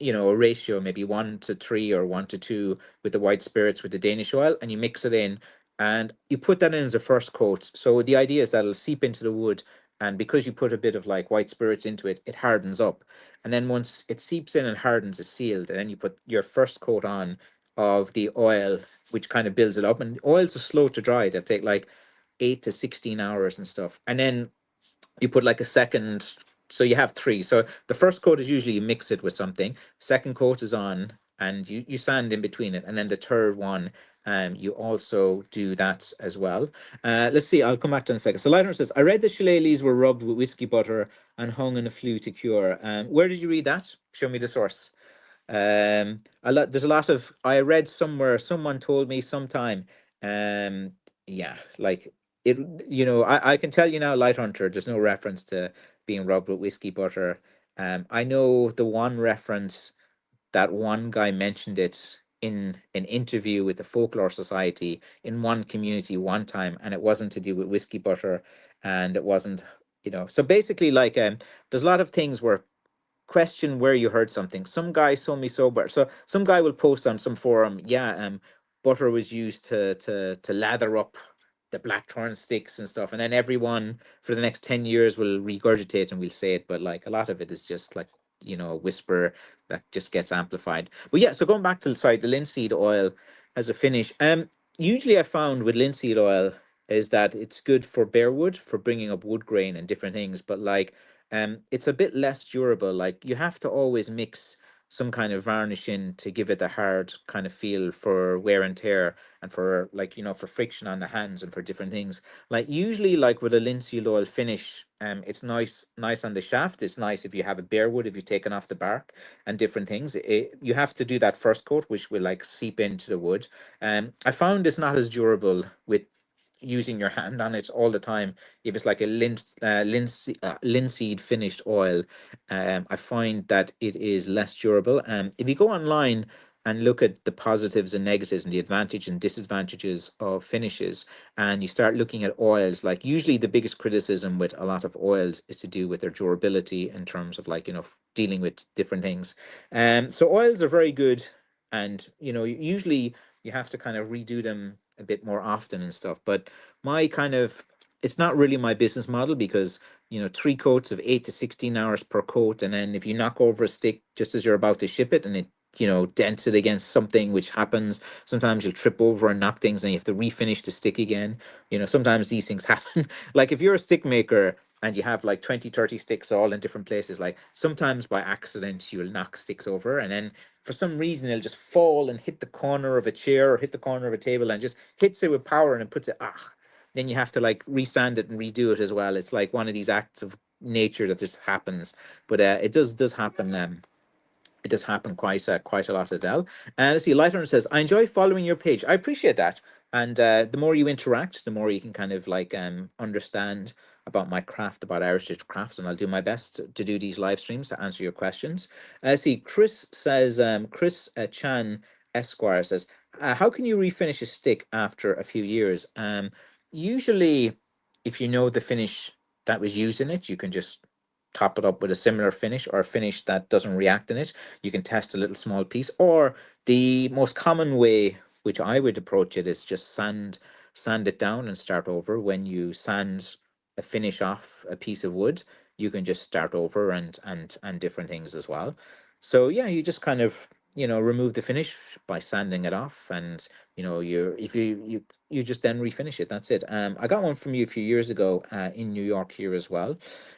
a ratio, maybe 1 to 3 or 1 to 2 with the white spirits with the Danish oil, and you mix it in and you put that in as a first coat. So the idea is that it'll seep into the wood, and because you put a bit of like white spirits into it, it hardens up. And then once it seeps in and hardens, it's sealed, and then you put your first coat on of the oil, which kind of builds it up. And oils are slow to dry; they take like 8 to 16 hours and stuff. And then you put like a second, so you have three. So the first coat is usually you mix it with something, second coat is on, and you sand in between it, and then the third one you also do that as well. Let's see, I'll come back to in a second. So Leitner says, I read the shillelaghs were rubbed with whiskey butter and hung in a flue to cure. Where did you read that? Show me the source. There's a lot of, I read somewhere, someone told me sometime. Um, yeah, like it, I can tell you now, Light Hunter, there's no reference to being rubbed with whiskey butter. I know the one reference that one guy mentioned it in an interview with the Folklore Society in one community one time, and it wasn't to do with whiskey butter, and it wasn't, so basically, like, there's a lot of things where question where you heard something. Some guy told me so, but so some guy will post on some forum, yeah, butter was used to lather up the blackthorn sticks and stuff, and then everyone for the next 10 years will regurgitate and we'll say it, but like a lot of it is just like a whisper that just gets amplified. But yeah, so going back to the linseed oil as a finish. Usually I found with linseed oil is that it's good for bare wood for bringing up wood grain and different things, but like it's a bit less durable. Like you have to always mix some kind of varnish in to give it a hard kind of feel for wear and tear and for like for friction on the hands and for different things. Like usually like with a linseed oil finish, it's nice on the shaft. It's nice if you have a bare wood, if you've taken off the bark and different things. You have to do that first coat, which will like seep into the wood. I found it's not as durable with using your hand on it all the time. If it's like a linseed finished oil, I find that it is less durable. If you go online and look at the positives and negatives and the advantage and disadvantages of finishes, and you start looking at oils, like usually the biggest criticism with a lot of oils is to do with their durability in terms of like dealing with different things. So oils are very good, and usually you have to kind of redo them a bit more often and stuff. But my kind of it's not really my business model because 3 coats of 8 to 16 hours per coat, and then if you knock over a stick just as you're about to ship it and it dents it against something, which happens sometimes, you'll trip over and knock things and you have to refinish the stick again. Sometimes these things happen. Like if you're a stick maker and you have like 20, 30 sticks all in different places, like sometimes by accident you'll knock sticks over, and then for some reason it'll just fall and hit the corner of a chair or hit the corner of a table and just hits it with power and it puts it, then you have to like resand it and redo it as well. It's like one of these acts of nature that just happens. But it does happen. It does happen quite a lot as well. And let's see, Lighthorn says, I enjoy following your page. I appreciate that. And the more you interact, the more you can kind of like understand about my craft, about Irish crafts, and I'll do my best to do these live streams to answer your questions. See, Chris says, Chris Chan Esquire says, how can you refinish a stick after a few years? Usually, if you know the finish that was used in it, you can just top it up with a similar finish or a finish that doesn't react in it. You can test a little small piece, or the most common way, which I would approach it, is just sand it down and start over. When you sand a finish off a piece of wood, you can just start over and different things as well. So yeah, you just kind of, remove the finish by sanding it off, and you're if you just then refinish it. That's it. I got one from you a few years ago in New York here as well.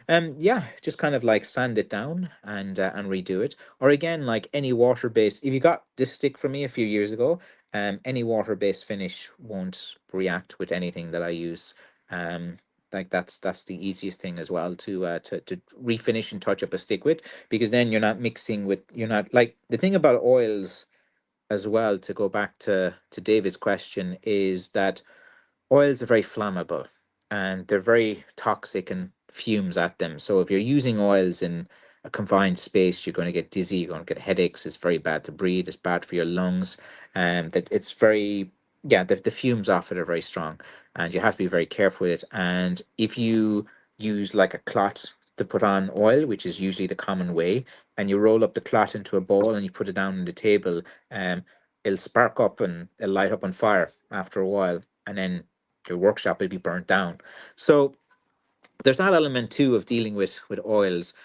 Yeah, just kind of like sand it down and redo it. Or again, like any water based, if you got this stick from me a few years ago, any water based finish won't react with anything that I use. Like that's the easiest thing as well to refinish and touch up a stick with, because then you're not, like, the thing about oils as well, to go back to David's question, is that oils are very flammable and they're very toxic and fumes at them. So if you're using oils in a confined space, you're going to get dizzy, you're going to get headaches. It's very bad to breathe. It's bad for your lungs. And that it's very, yeah, the fumes off it are very strong, and you have to be very careful with it. And if you use like a clot to put on oil, which is usually the common way, and you roll up the clot into a bowl and you put it down on the table, it'll spark up and it'll light up on fire after a while, and then your workshop will be burnt down. So there's that element too of dealing with oils.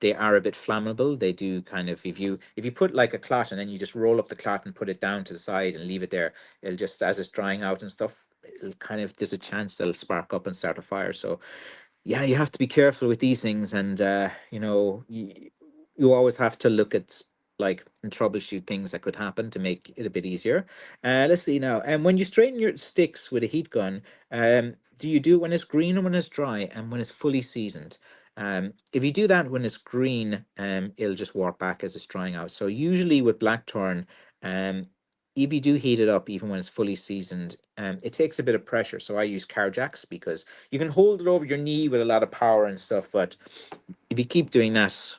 They are a bit flammable. They do kind of, if you put like a clot and then you just roll up the clot and put it down to the side and leave it there, it'll just, as it's drying out and stuff, it'll kind of, there's a chance that it'll spark up and start a fire. So yeah, you have to be careful with these things, and you always have to look at, like, and troubleshoot things that could happen to make it a bit easier. Let's see now. And when you straighten your sticks with a heat gun, do you do it when it's green or when it's dry, and when it's fully seasoned? If you do that when it's green, it'll just warp back as it's drying out. So usually with blackthorn, um, if you do heat it up, even when it's fully seasoned, it takes a bit of pressure. So I use Carjacks, because you can hold it over your knee with a lot of power and stuff. But if you keep doing that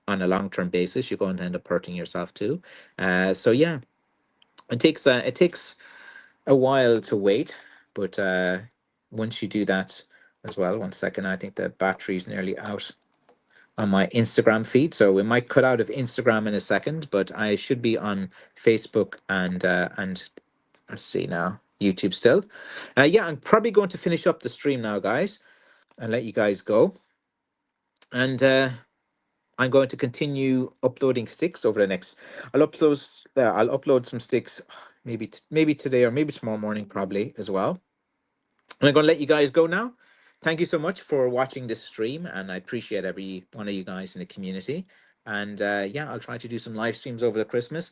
on a long-term basis, you're going to end up hurting yourself too. So yeah, it takes a while to wait, but once you do that as well. One second, I think the battery's nearly out on my Instagram feed, so we might cut out of Instagram in a second, but I should be on Facebook and let's see now, YouTube still. Yeah, I'm probably going to finish up the stream now, guys, and let you guys go. And I'm going to continue uploading sticks over the next. I'll upload some sticks, maybe today or maybe tomorrow morning, probably as well. And I'm going to let you guys go now. Thank you so much for watching this stream, and I appreciate every one of you guys in the community. And yeah, I'll try to do some live streams over the Christmas.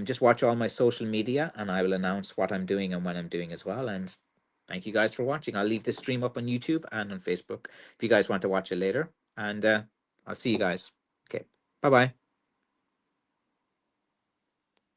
Just watch all my social media, and I will announce what I'm doing and when I'm doing as well. And thank you guys for watching. I'll leave this stream up on YouTube and on Facebook if you guys want to watch it later. And I'll see you guys. Okay, bye bye.